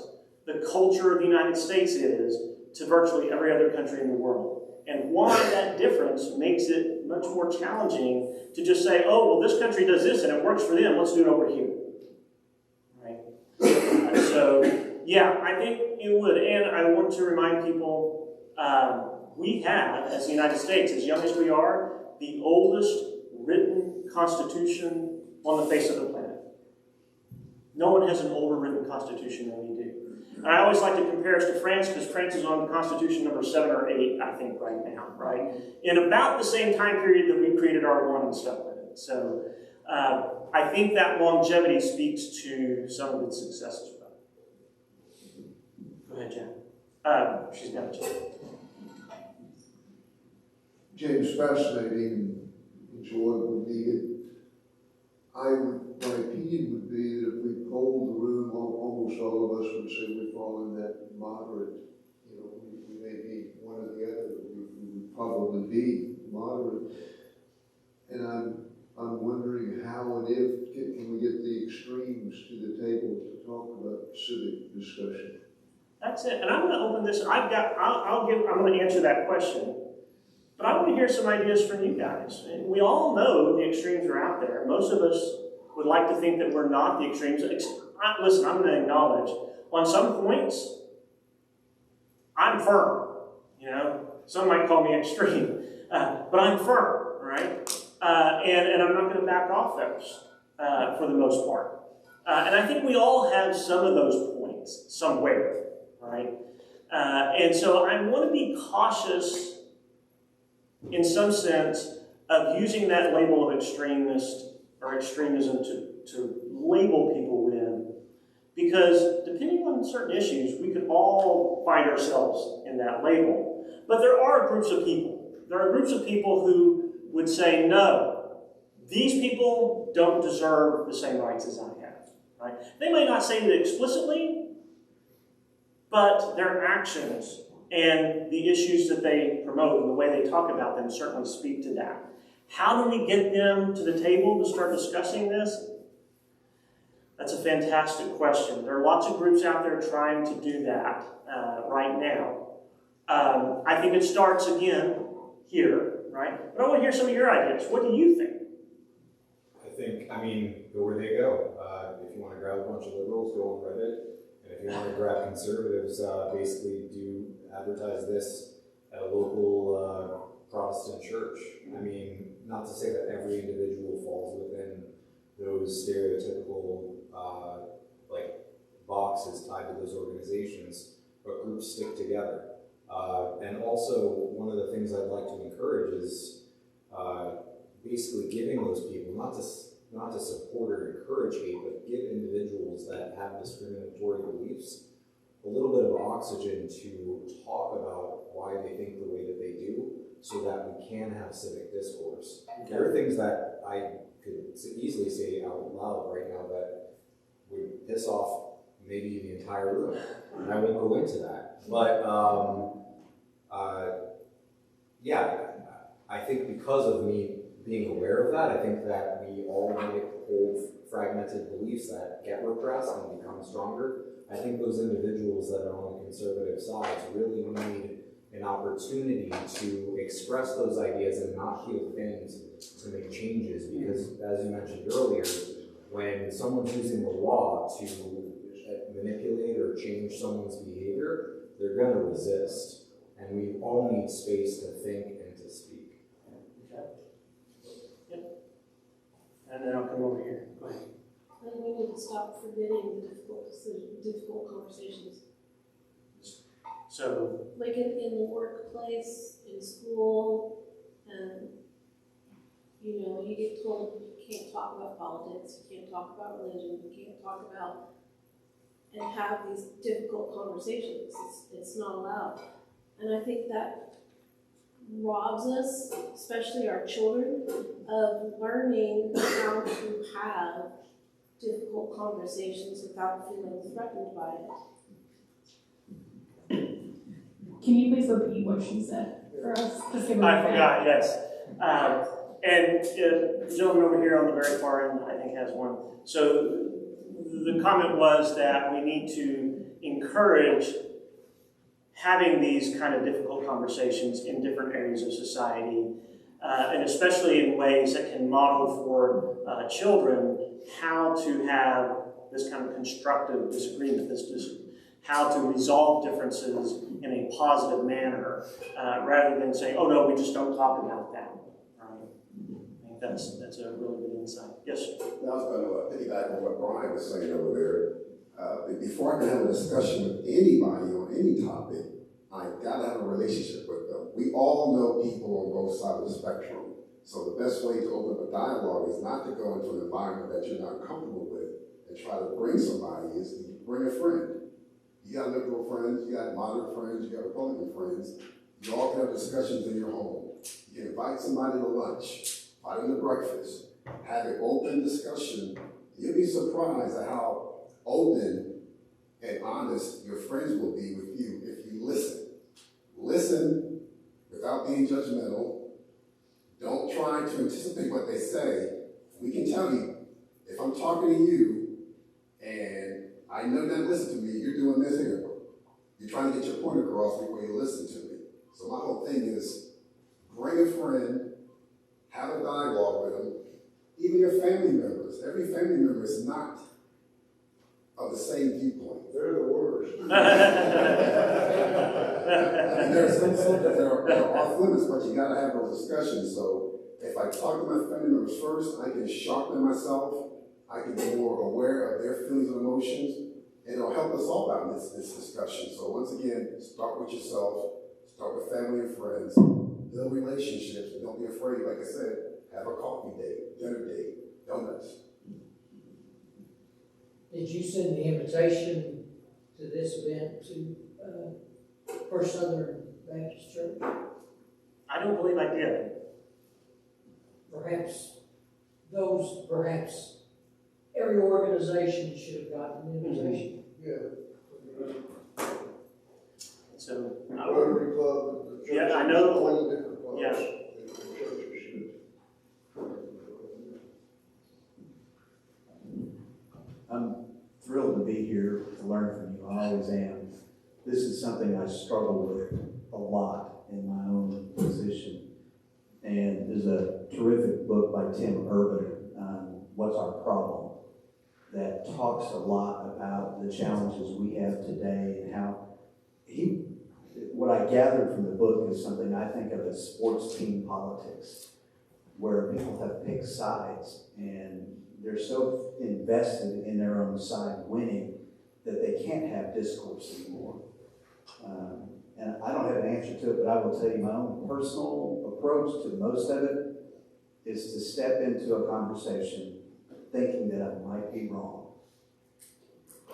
S1: the culture of the United States is to virtually every other country in the world. And why that difference makes it much more challenging to just say, oh, well, this country does this and it works for them, let's do it over here. Right? So, yeah, I think it would. And I want to remind people, we have, as the United States, as young as we are, the oldest written constitution on the face of the planet. No one has an older written constitution than we do. And I always like to compare us to France, because France is on constitution number 7 or 8, I think, right now, right? In about the same time period that we created our one and stuff with it. So I think that longevity speaks to some of its success as well. Go ahead, Jen. She's got a chat.
S2: James, fascinating, enjoyable, needed. My opinion would be that if we polled the room, almost all of us would say we fall in that moderate. You know, we may be one or the other, but we would probably be moderate. And I'm wondering how and if can we get the extremes to the table to talk about civic discussion.
S1: That's it. And I'm going to open this. I'm going to answer that question. But I want to hear some ideas from you guys. And we all know the extremes are out there. Most of us would like to think that we're not the extremes. Listen, I'm going to acknowledge, on some points, I'm firm. You know, some might call me extreme, but I'm firm, right? And I'm not going to back off those for the most part. And I think we all have some of those points somewhere, right? And so I want to be cautious in some sense of using that label of extremist or extremism to label people with, because depending on certain issues, we could all find ourselves in that label. But there are groups of people. There are groups of people who would say, no, these people don't deserve the same rights as I have. Right? They may not say it explicitly, but their actions and the issues that they promote and the way they talk about them certainly speak to that. How do we get them to the table to start discussing this? That's a fantastic question. There are lots of groups out there trying to do that right now. I think it starts again here, right? But I want to hear some of your ideas. What do you think?
S7: I mean, go where they go. If you want to grab a bunch of liberals, go on Reddit. And if you want to grab conservatives, basically do advertise this at a local Protestant church. I mean, not to say that every individual falls within those stereotypical like boxes tied to those organizations, but groups stick together. And also, one of the things I'd like to encourage is basically giving those people, not to support or encourage hate, but give individuals that have discriminatory beliefs a little bit of oxygen to talk about why they think the way that they do, so that we can have civic discourse. There are things that I could easily say out loud right now that would piss off maybe the entire room, and I won't go into that. But yeah, I think because of me being aware of that, I think that we all might hold fragmented beliefs that get repressed and become stronger. I think those individuals that are on the conservative sides really need an opportunity to express those ideas and not feel things to make changes, because as you mentioned earlier, when someone's using the law to manipulate or change someone's behavior, they're going to resist. And we all need space to think and to speak.
S1: Okay. Yep. And then I'll come over here. Go ahead.
S8: I think we need to stop forgetting the difficult conversations.
S1: So,
S8: Like in the workplace, in school, and you get told you can't talk about politics, you can't talk about religion, you can't talk about and have these difficult conversations. It's not allowed. And I think that robs us, especially our children, of learning how to have difficult conversations without feeling threatened by it.
S5: Can you please repeat what she said for us? Just give her
S1: I
S5: a
S1: forgot, yes. And the gentleman over here on the very far end, I think, has one. So the comment was that we need to encourage having these kind of difficult conversations in different areas of society, and especially in ways that can model for children how to have this kind of constructive disagreement, how to resolve differences in a positive manner, rather than saying, oh no, we just don't talk about that. Right? I think that's a really good insight. Yes, sir?
S9: I was going to piggyback on what Brian was saying over there. Before I can have a discussion with anybody on any topic, I've got to have a relationship with them. We all know people on both sides of the spectrum. So the best way to open up a dialogue is not to go into an environment that you're not comfortable with and try to bring somebody, is to bring a friend. You got liberal friends, you got moderate friends, you got Republican friends. You all can have discussions in your home. You can invite somebody to lunch, invite them to breakfast, have an open discussion. You'll be surprised at how open and honest your friends will be with you if you listen. Listen without being judgmental. Don't try to anticipate what they say. We can tell you, if I'm talking to you and I know you're not listening to me, you're doing this here. You're trying to get your point across before you listen to me. So my whole thing is, bring a friend, have a dialogue with them, even your family members. Every family member is not of the same viewpoint.
S2: They're the worst.
S9: I mean, there are some subjects that are off limits, but you gotta have those discussions. So if I talk to my family members first, I can sharpen myself, I can be more aware of their feelings and emotions, and it'll help us all out in this discussion. So once again, start with yourself, start with family and friends, build relationships, and don't be afraid, like I said, have a coffee date, dinner date, donuts.
S10: Did you send the invitation to this event to First Southern Baptist Church?
S1: I don't believe I did.
S10: Perhaps every organization should have gotten an invitation.
S2: Yeah.
S1: So,
S2: Rotary Club, the church.
S1: Yeah, I know.
S2: 20 different clubs.
S1: Yeah.
S2: The churches should.
S11: I'm thrilled to be here to learn from you. I always am. This is something I struggle with a lot in my own position. And there's a terrific book by Tim Urban, What's Our Problem, that talks a lot about the challenges we have today and how what I gathered from the book is something I think of as sports team politics, where people have picked sides and they're so invested in their own side winning that they can't have discourse anymore. And I don't have an answer to it, but I will tell you my own personal approach to most of it is to step into a conversation thinking that I might be wrong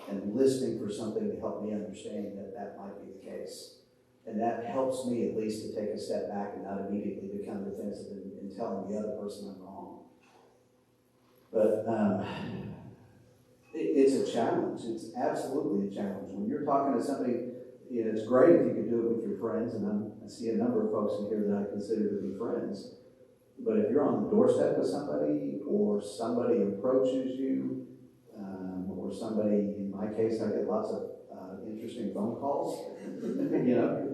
S11: and listening for something to help me understand that that might be the case. And that helps me at least to take a step back and not immediately become defensive in telling the other person I'm wrong. But it's a challenge. It's absolutely a challenge. When you're talking to somebody, you know, it's great if you can do it with your friends, and I see a number of folks in here that I consider to be friends. But if you're on the doorstep with somebody, or somebody approaches you, or somebody, in my case, I get lots of interesting phone calls, you know,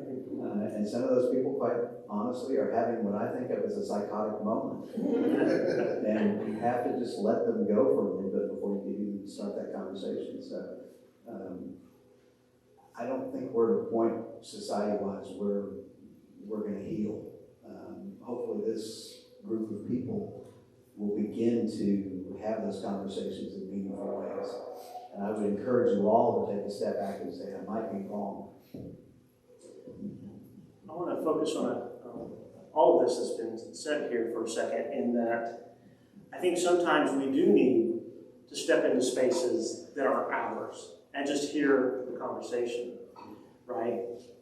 S11: and some of those people, quite honestly, are having what I think of as a psychotic moment. And you have to just let them go for a little bit before you even start that conversation. So I don't think we're at a point, society-wise, where we're going to heal. Hopefully this group of people will begin to have those conversations in meaningful ways. And I would encourage you all to take a step back and say, I might be wrong.
S1: I want to focus on all of this that's been said here for a second, in that I think sometimes we do need to step into spaces that aren't ours and just hear the conversation, right?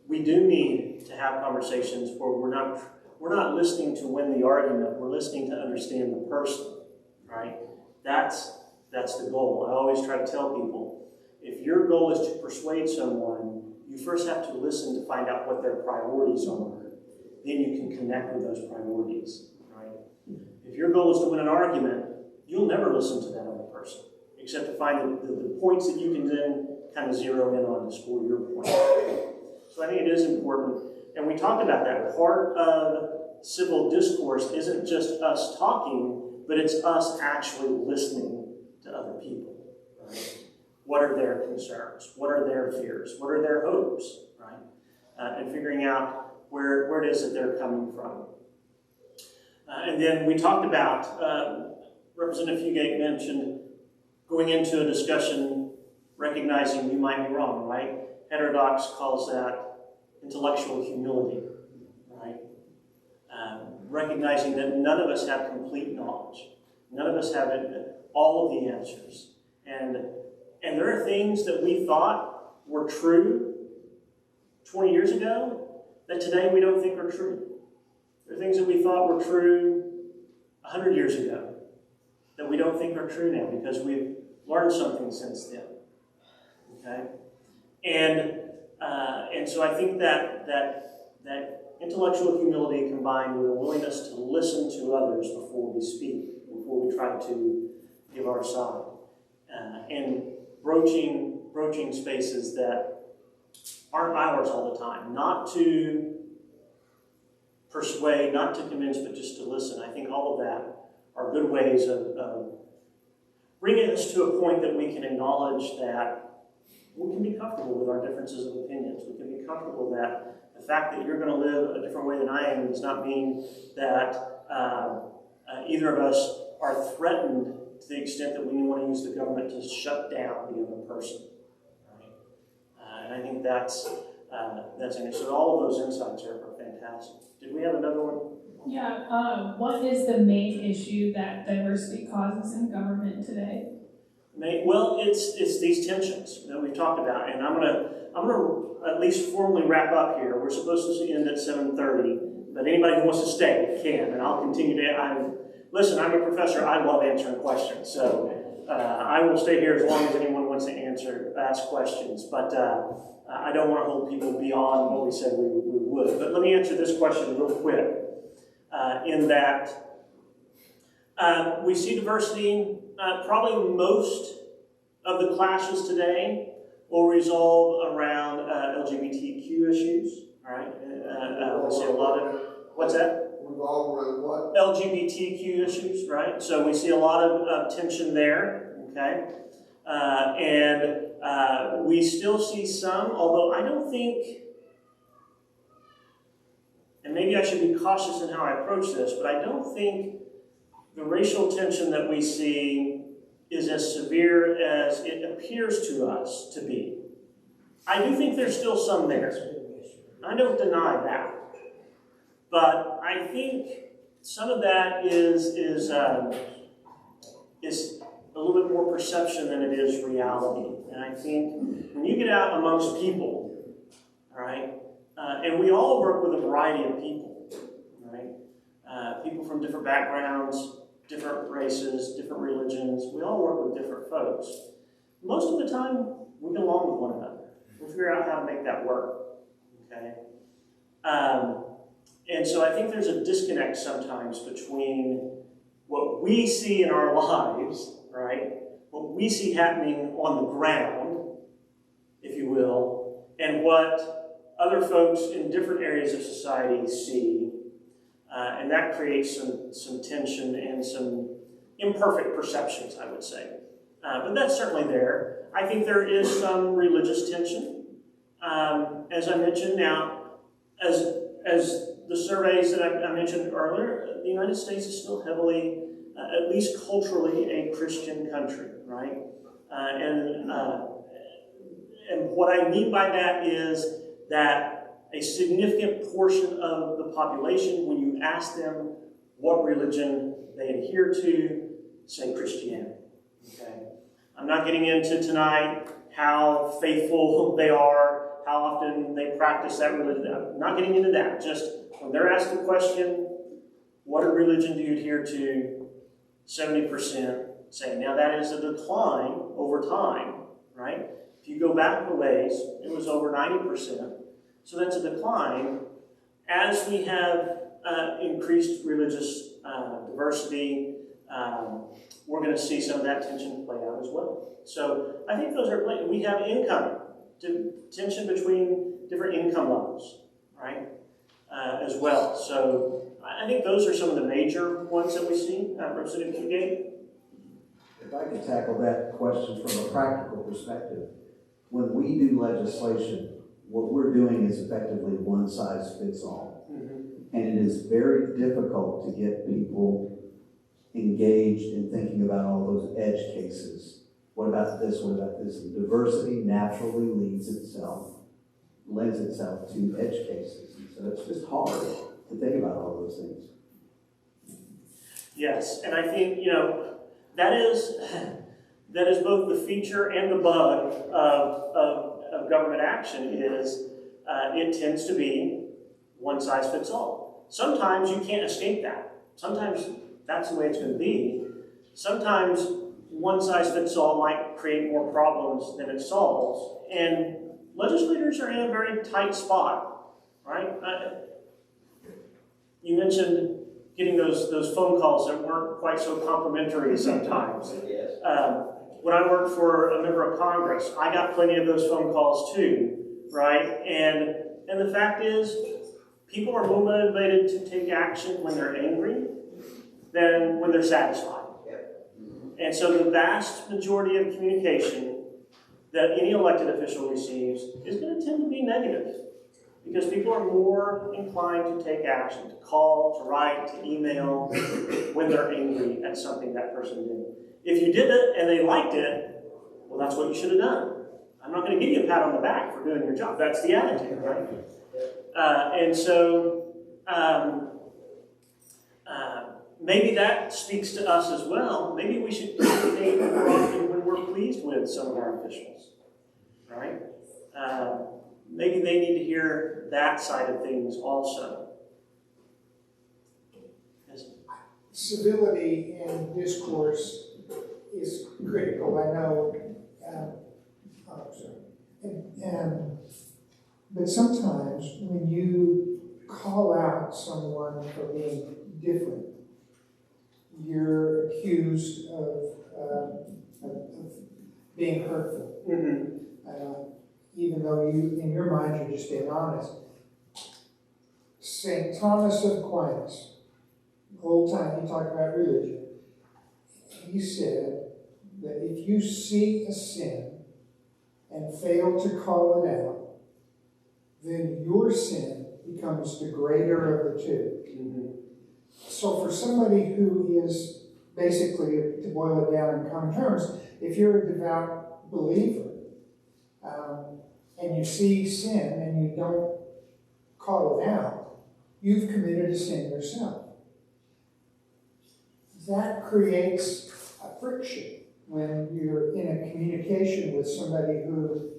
S1: We do need to have conversations where we're not listening to win the argument, we're listening to understand the person, right? That's the goal. I always try to tell people, if your goal is to persuade someone, you first have to listen to find out what their priorities are. Then you can connect with those priorities, right? If your goal is to win an argument, you'll never listen to that other person, except to find the points that you can then kind of zero in on to score your point. So I think it is important. And we talked about that. Part of civil discourse isn't just us talking, but it's us actually listening to other people, right? What are their concerns? What are their fears? What are their hopes, right? And figuring out where it is that they're coming from. And then we talked about, Representative Fugate mentioned going into a discussion, recognizing you might be wrong, right? Heterodox calls that intellectual humility, right? Recognizing that none of us have complete knowledge. None of us have all of the answers. And there are things that we thought were true 20 years ago that today we don't think are true. There are things that we thought were true 100 years ago that we don't think are true now because we've learned something since then. Okay? And so I think that intellectual humility combined with a willingness to listen to others before we speak, before we try to give our side, and broaching spaces that aren't ours all the time, not to persuade, not to convince, but just to listen. I think all of that are good ways of bringing us to a point that we can acknowledge that we can be comfortable with our differences of opinions. We can be comfortable that the fact that you're going to live a different way than I am does not mean that either of us are threatened to the extent that we want to use the government to shut down the other person. Right? And I think that's in it. So all of those insights are fantastic. Did we have another one?
S5: Yeah. What is the main issue that diversity causes in government today?
S1: Well, it's these tensions that we've talked about, and I'm gonna at least formally wrap up here. We're supposed to end at 7:30, but anybody who wants to stay can, and I'll continue to. Listen, I'm a professor. I love answering questions, so I will stay here as long as anyone wants to ask questions. But I don't want to hold people beyond what we said we would. But let me answer this question real quick. In that we see diversity. Probably most of the clashes today will resolve around LGBTQ issues. All right, we see a lot of what's that?
S2: Revolve around what?
S1: LGBTQ issues, right? So we see a lot of tension there. Okay, and we still see some, although I don't think. And maybe I should be cautious in how I approach this, but I don't think the racial tension that we see is as severe as it appears to us to be. I do think there's still some there.
S10: That's been an issue.
S1: I don't deny that. But I think some of that is a little bit more perception than it is reality. And I think when you get out amongst people, all right, and we all work with a variety of people, right? People from different backgrounds, different races, different religions. We all work with different folks. Most of the time, we get along with one another. We figure out how to make that work, okay? And so I think there's a disconnect sometimes between what we see in our lives, right? What we see happening on the ground, if you will, and what other folks in different areas of society see. And that creates some tension and some imperfect perceptions, I would say. But that's certainly there. I think there is some religious tension. As I mentioned now, as the surveys that I mentioned earlier, the United States is still heavily, at least culturally, a Christian country, right? And what I mean by that is that a significant portion of the population, when you ask them what religion they adhere to, say Christianity. Okay? I'm not getting into tonight how faithful they are, how often they practice that religion. I'm not getting into that. Just when they're asked the question, what religion do you adhere to? 70% say. Now that is a decline over time, right? If you go back a ways, it was over 90%. So that's a decline. As we have increased religious diversity, we're going to see some of that tension play out as well. So I think those are playing. We have income, tension between different income levels, right, as well. So I think those are some of the major ones that we see. Representative Fugate?
S11: If I could tackle that question from a practical perspective, when we do legislation, what we're doing is effectively one size fits all. Mm-hmm. And it is very difficult to get people engaged in thinking about all those edge cases. What about this? What about this? And diversity naturally lends itself to edge cases. And so it's just hard to think about all those things.
S1: Yes, and I think, that is both the feature and the bug of government action is it tends to be one size fits all. Sometimes you can't escape that. Sometimes that's the way it's going to be. Sometimes one size fits all might create more problems than it solves. And legislators are in a very tight spot, right? You mentioned getting those phone calls that weren't quite so complimentary sometimes.
S3: Yes.
S1: When I worked for a member of Congress, I got plenty of those phone calls too, right? And the fact is, people are more motivated to take action when they're angry than when they're satisfied.
S3: Yep.
S1: And so the vast majority of communication that any elected official receives is going to tend to be negative because people are more inclined to take action, to call, to write, to email when they're angry at something that person did. If you did it and they liked it, well, that's what you should have done. I'm not going to give you a pat on the back for doing your job. That's the attitude, right? And so maybe that speaks to us as well. Maybe we should communicate more often when we're pleased with some of our officials, right? Maybe they need to hear that side of things also. Yes.
S12: Civility in discourse is critical. I know, but sometimes when you call out someone for being different, you're accused of being hurtful. Mm-hmm. Even though in your mind, you're just being honest. St. Thomas of Aquinas, old time, he talked about religion. He said that if you see a sin and fail to call it out, then your sin becomes the greater of the two. Mm-hmm. So for somebody who is basically, to boil it down in common terms, if you're a devout believer, and you see sin and you don't call it out, you've committed a sin yourself. That creates a friction when you're in a communication with somebody who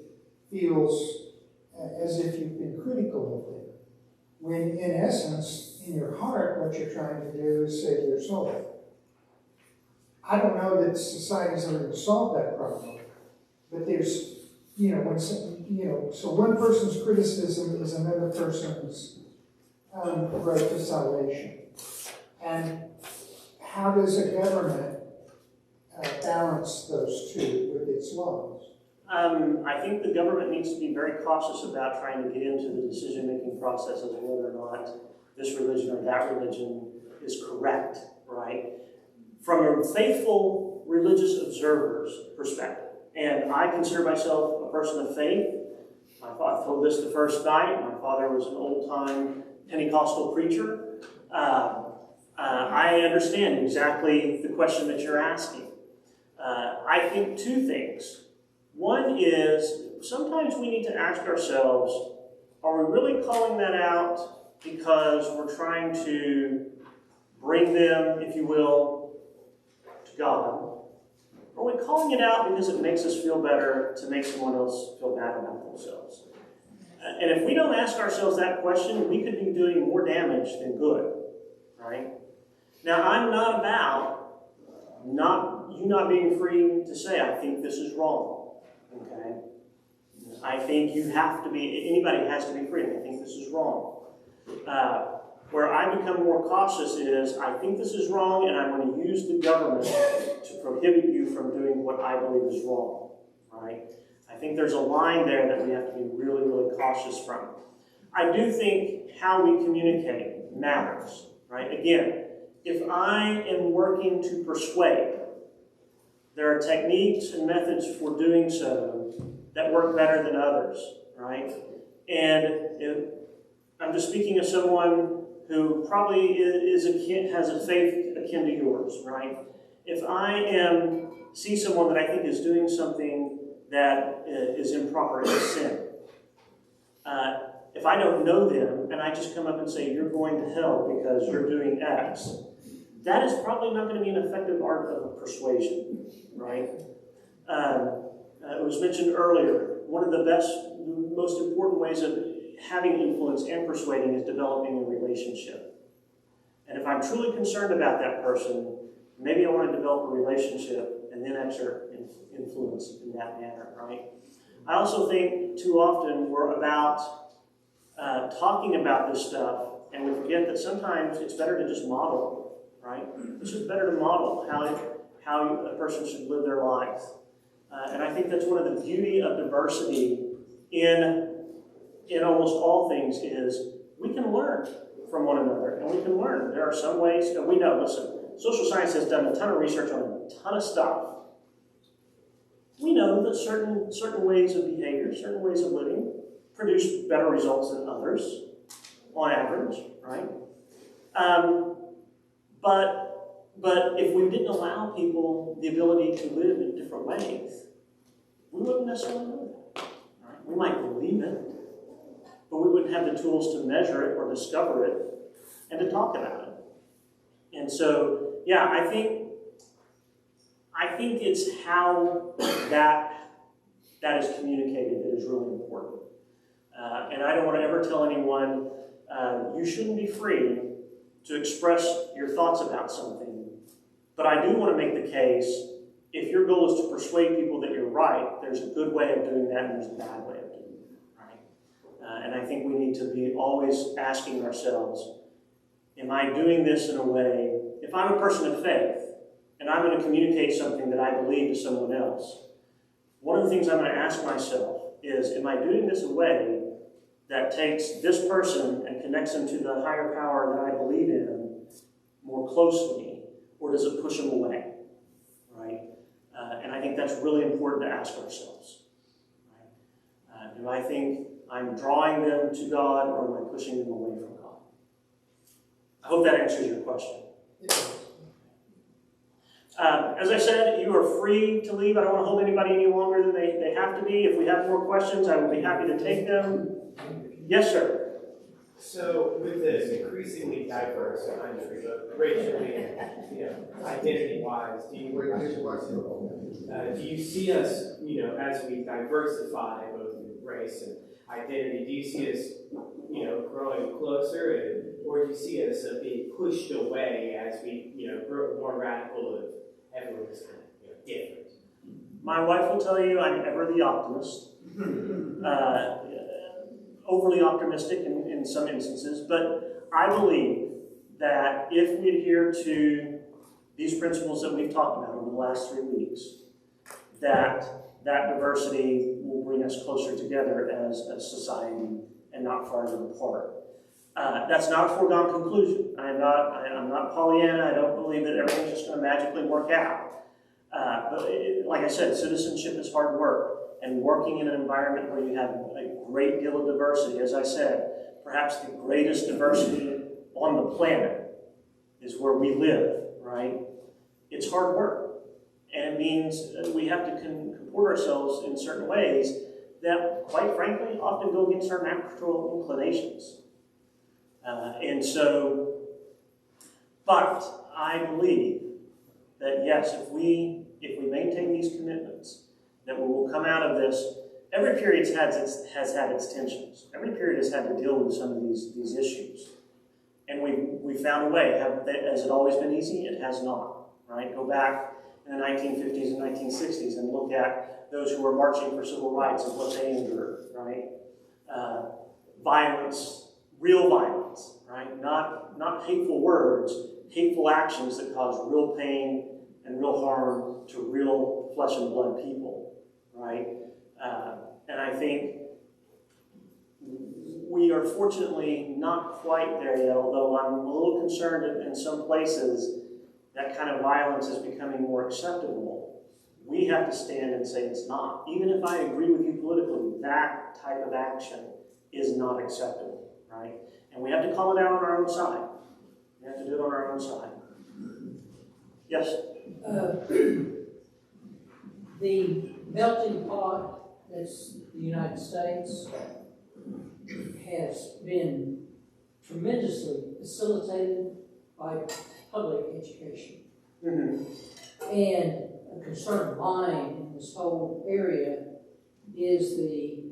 S12: feels as if you've been critical of them. When in essence, in your heart, what you're trying to do is save their soul. I don't know that society's ever going to solve that problem, but there's, so one person's criticism is another person's road to salvation. And how does a government balance those two with its laws?
S1: I think the government needs to be very cautious about trying to get into the decision-making process as whether or not this religion or that religion is correct, right? From a faithful religious observer's perspective, and I consider myself a person of faith. I told this the first night. My father was an old-time Pentecostal preacher. I understand exactly the question that you're asking. I think two things. One is, sometimes we need to ask ourselves, are we really calling that out because we're trying to bring them, if you will, to God? Or are we calling it out because it makes us feel better to make someone else feel bad about themselves? And if we don't ask ourselves that question, we could be doing more damage than good, right? Now, I'm not about you not being free to say, I think this is wrong, okay? I think anybody has to be free. I think this is wrong. Where I become more cautious is, I think this is wrong, and I'm going to use the government to prohibit you from doing what I believe is wrong, right? I think there's a line there that we have to be really, really cautious from. I do think how we communicate matters, right? Again, if I am working to persuade, there are techniques and methods for doing so that work better than others, right? And I'm just speaking of someone who probably has a faith akin to yours, right? If I see someone that I think is doing something that is improper, is sin, if I don't know them and I just come up and say, you're going to hell because you're doing X, that is probably not going to be an effective art of persuasion, right? It was mentioned earlier, one of the most important ways of having influence and persuading is developing a relationship. And if I'm truly concerned about that person, maybe I want to develop a relationship and then exert influence in that manner, right? I also think too often we're about talking about this stuff, and we forget that sometimes it's better to just model, right? It's just better to model how a person should live their life. And I think that's one of the beauty of diversity in almost all things is we can learn from one another, and we can learn. There are some ways, and we know, listen, social science has done a ton of research on a ton of stuff. We know that certain ways of behavior, certain ways of living produce better results than others, on average, right? But if we didn't allow people the ability to live in different ways, we wouldn't necessarily know that, right? We might believe it, but we wouldn't have the tools to measure it or discover it and to talk about it. And so, yeah, I think it's how that is communicated that is really important. And I don't want to ever tell anyone, you shouldn't be free to express your thoughts about something. But I do want to make the case, if your goal is to persuade people that you're right, there's a good way of doing that and there's a bad way of doing that, right? And I think we need to be always asking ourselves, am I doing this in a way, if I'm a person of faith, and I'm going to communicate something that I believe to someone else, one of the things I'm going to ask myself is, am I doing this in a way that takes this person and connects them to the higher power that I believe in more closely, or does it push them away, right? And I think that's really important to ask ourselves, right? Do I think I'm drawing them to God, or am I pushing them away from God? I hope that answers your question. As I said, you are free to leave. I don't want to hold anybody any longer than they have to be. If we have more questions, I will be happy to take them. Yes, sir.
S13: So with this increasingly diverse country, racially, identity-wise, do you see us, as we diversify both in race and identity, do you see us, growing closer, or do you see us being pushed away as we, grow more radical of everyone's kind of, different?
S1: My wife will tell you I'm ever the optimist. Overly optimistic in some instances, but I believe that if we adhere to these principles that we've talked about over the last 3 weeks, that diversity will bring us closer together as a society and not farther apart. That's not a foregone conclusion. I'm not Pollyanna. I don't believe that everything's just going to magically work out. But like I said, citizenship is hard work. And working in an environment where you have a great deal of diversity, as I said, perhaps the greatest diversity on the planet is where we live, right? It's hard work. And it means we have to comport ourselves in certain ways that, quite frankly, often go against our natural inclinations. But I believe that, yes, if we maintain these commitments, that we will come out of this. Every period has had its tensions. Every period has had to deal with some of these issues. And we found a way. Has it always been easy? It has not, right? Go back in the 1950s and 1960s and look at those who were marching for civil rights and what they endured, right? Violence, real violence, right? Not hateful words, hateful actions that cause real pain and real harm to real flesh and blood people. Right? And I think we are fortunately not quite there yet, although I'm a little concerned in some places that kind of violence is becoming more acceptable. We have to stand and say it's not. Even if I agree with you politically, that type of action is not acceptable, right? And we have to call it out on our own side. We have to do it on our own side. Yes?
S10: The melting pot that's the United States has been tremendously facilitated by public education.
S1: Mm-hmm.
S10: And a concern of mine in this whole area is the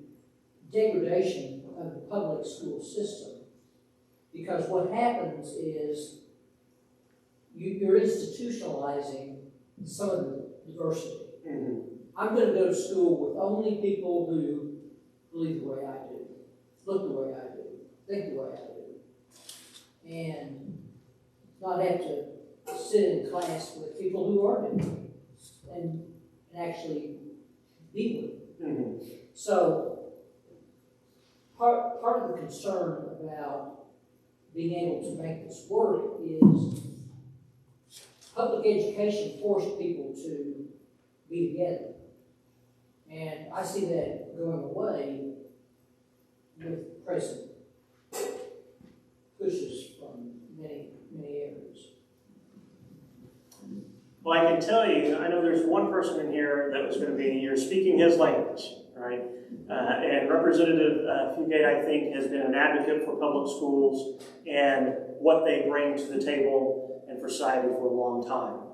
S10: degradation of the public school system. Because what happens is you're institutionalizing some of the diversity.
S1: Mm-hmm.
S10: I'm going to go to school with only people who believe the way I do, look the way I do, think the way I do, and not have to sit in class with people who are different and actually be with them.
S1: Mm-hmm.
S10: So part of the concern about being able to make this work is public education forced people to be together. And I see that going away with present pushes from many areas.
S1: Well, I can tell you, I know there's one person in here that was going to be, you're speaking his language, right? And Representative Fugate, I think, has been an advocate for public schools and what they bring to the table and for society for a long time.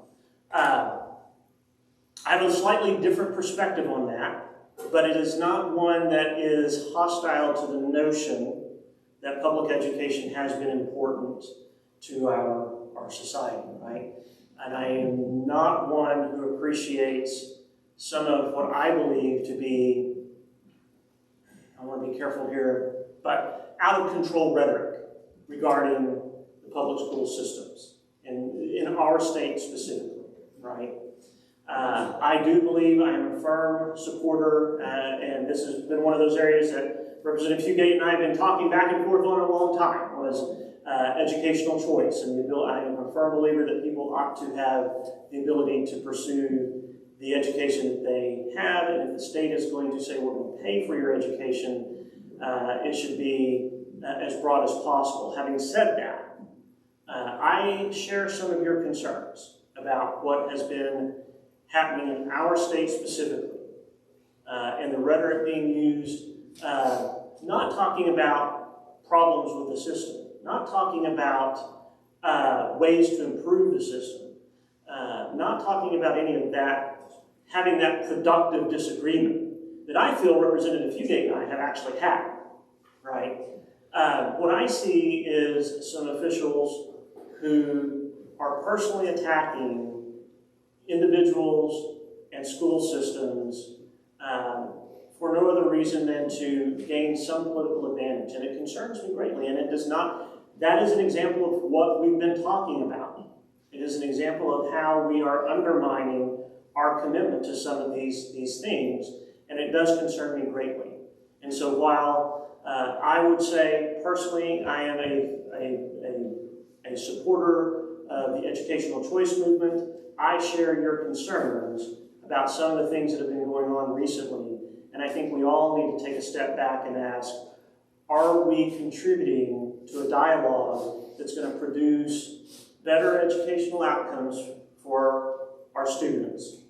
S1: I have a slightly different perspective on that, but it is not one that is hostile to the notion that public education has been important to our society, right? And I am not one who appreciates some of what I believe to be, I want to be careful here, but out of control rhetoric regarding the public school systems in our state specifically, right? I do believe I am a firm supporter, and this has been one of those areas that Representative Fugate and I have been talking back and forth on a long time, was educational choice. And I am a firm believer that people ought to have the ability to pursue the education that they have, and if the state is going to say, we're going to pay for your education, it should be as broad as possible. Having said that, I share some of your concerns about what has been happening in our state specifically, and the rhetoric being used, not talking about problems with the system, not talking about ways to improve the system, not talking about any of that, having that productive disagreement that I feel Representative Fugate and I have actually had, right? What I see is some officials who are personally attacking individuals and school systems for no other reason than to gain some political advantage. And it concerns me greatly, and it does not, that is an example of what we've been talking about. It is an example of how we are undermining our commitment to some of these things, and it does concern me greatly. And so while I would say, personally, I am a supporter of the educational choice movement, I share your concerns about some of the things that have been going on recently, and I think we all need to take a step back and ask, are we contributing to a dialogue that's going to produce better educational outcomes for our students,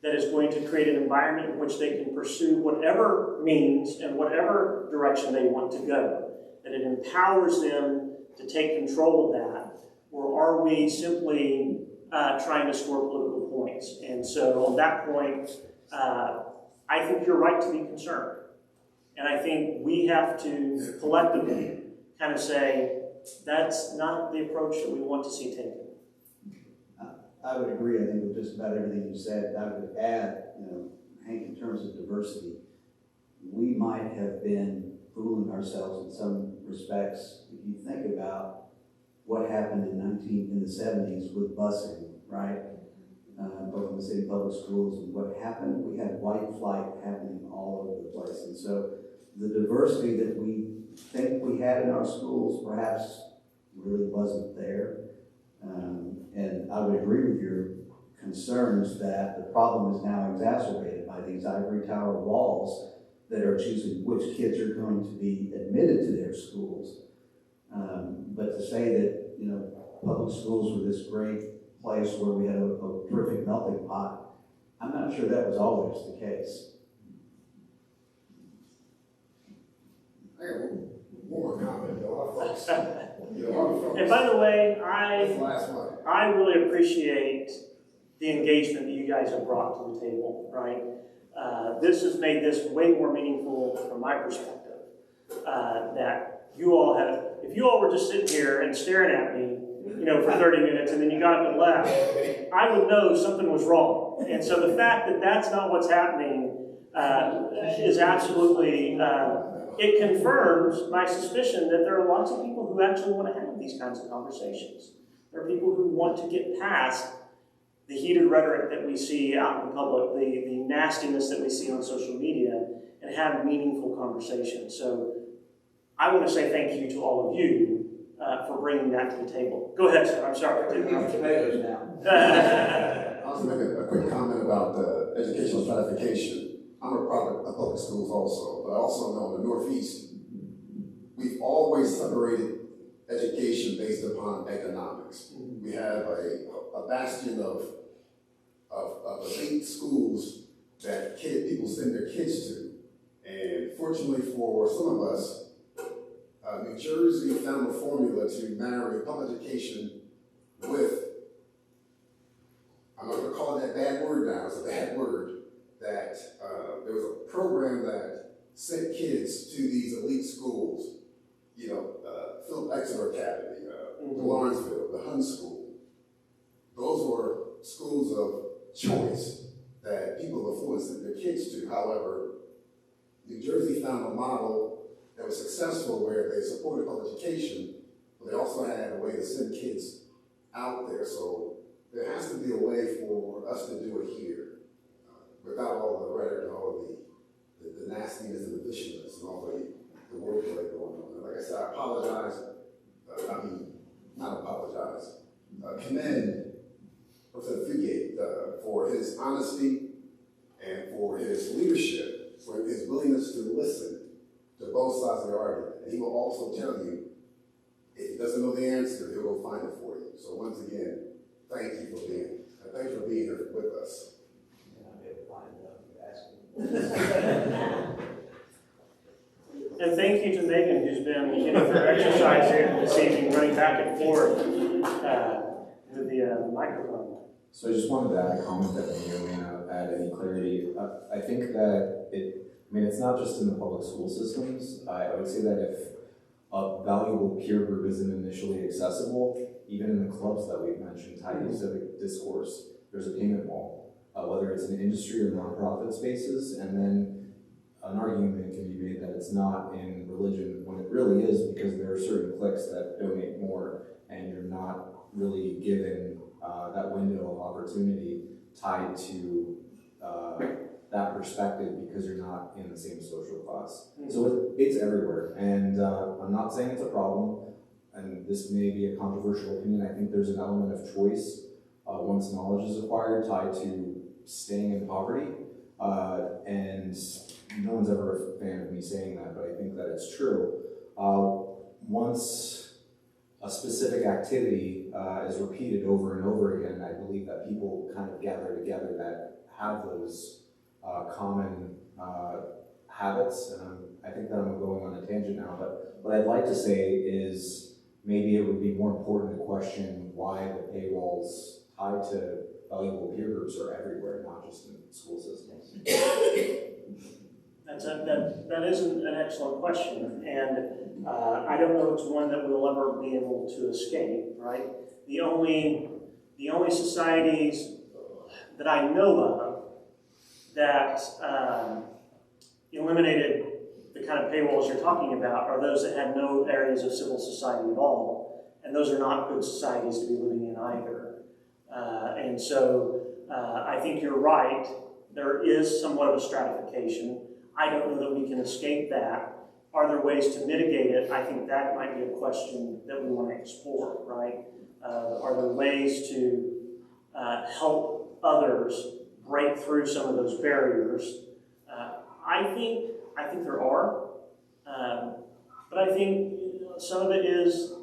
S1: that is going to create an environment in which they can pursue whatever means and whatever direction they want to go, that it empowers them to take control of that, or are we simply trying to score political points? And so on that point, I think you're right to be concerned. And I think we have to collectively kind of say, that's not the approach that we want to see taken.
S11: I would agree, I think, with just about everything you said. I would add, Hank, in terms of diversity, we might have been fooling ourselves in some respects. If you think about what happened in the 70s with busing, right? Both in the city public schools, and what happened, we had white flight happening all over the place. And so the diversity that we think we had in our schools perhaps really wasn't there. And I would agree with your concerns that the problem is now exacerbated by these ivory tower walls that are choosing which kids are going to be admitted to their schools. But to say that, public schools were this great place where we had a perfect melting pot, I'm not sure that was always the case.
S9: I got one more comment, though.
S1: And by the way, I really appreciate the engagement that you guys have brought to the table, right? This has made this way more meaningful from my perspective. That you all have, if you all were just sitting here and staring at me, for 30 minutes and then you got up and left, I would know something was wrong. And so the fact that that's not what's happening is absolutely, it confirms my suspicion that there are lots of people who actually want to have these kinds of conversations. There are people who want to get past the heated rhetoric that we see out in the public, the nastiness that we see on social media, and have meaningful conversations. So I want to say thank you to all of you for bringing that to the table. Go ahead, sir. I'm sorry for taking off.
S10: Tomatoes now.
S9: I was going to make a quick comment about educational stratification. I'm a product of public schools also, but I also know in the Northeast, we've always separated education based upon economics. We have a bastion of elite schools that people send their kids to. And fortunately for some of us, New Jersey found a formula to marry public education with, I'm not going to call it that bad word now, it's a bad word, that there was a program that sent kids to these elite schools, Philip Exeter Academy, Lawrenceville, the Hun School. Those were schools of choice that people of affluence sent their kids to. However, New Jersey found a model that was successful where they supported public education, but they also had a way to send kids out there. So there has to be a way for us to do it here without all the rhetoric and all the nastiness and the viciousness and all the wordplay going on. And like I said, I apologize. Not apologize. Commend Representative Fugate for his honesty and for his leadership, for his willingness to listen to both sides of the argument. And he will also tell you, if he doesn't know the answer, he'll go find it for you. So once again, thank you for being here. And thanks for being here with us.
S1: And thank you to Megan, who's been getting her exercise here this evening, running back and forth to the microphone.
S7: So I just wanted to add a comment that may or may not add any clarity. I think that it's not just in the public school systems. I would say that if a valuable peer group isn't initially accessible, even in the clubs that we've mentioned, tied to civic discourse, there's a payment wall, whether it's in industry or nonprofit spaces, and then an argument can be made that it's not in religion when it really is, because there are certain cliques that donate more, and you're not really given that window of opportunity tied to that perspective because you're not in the same social class. So it's everywhere, and I'm not saying it's a problem, and this may be a controversial opinion. I think there's an element of choice once knowledge is acquired tied to staying in poverty, and no one's ever a fan of me saying that, but I think that it's true. Once a specific activity is repeated over and over again, I believe that people kind of gather together that have those common habits, and I think that I'm going on a tangent now, but what I'd like to say is maybe it would be more important to question why the paywalls tied to valuable peer groups are everywhere, not just in school systems.
S1: That is an excellent question, and I don't know if it's one that we'll ever be able to escape, right? The only societies that I know of that eliminated the kind of paywalls you're talking about are those that had no areas of civil society at all, and those are not good societies to be living in either. And so I think you're right, there is somewhat of a stratification. I don't know that we can escape that. Are there ways to mitigate it? I think that might be a question that we want to explore, right? Are there ways to help others break through some of those barriers? I think there are, but I think some of it is,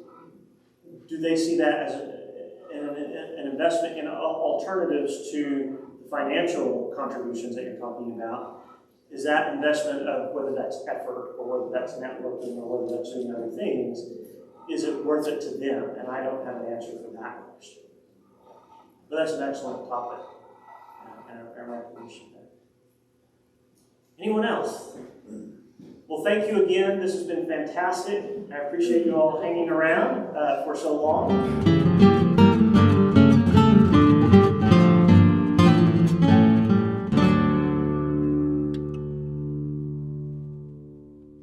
S1: do they see that as an investment in alternatives to the financial contributions that you're talking about? Is that investment of whether that's effort or whether that's networking or whether that's doing other things, is it worth it to them? And I don't have an answer for that question. But that's an excellent topic, and I appreciate that. Anyone else? Well, thank you again. This has been fantastic. I appreciate you all hanging around for so long.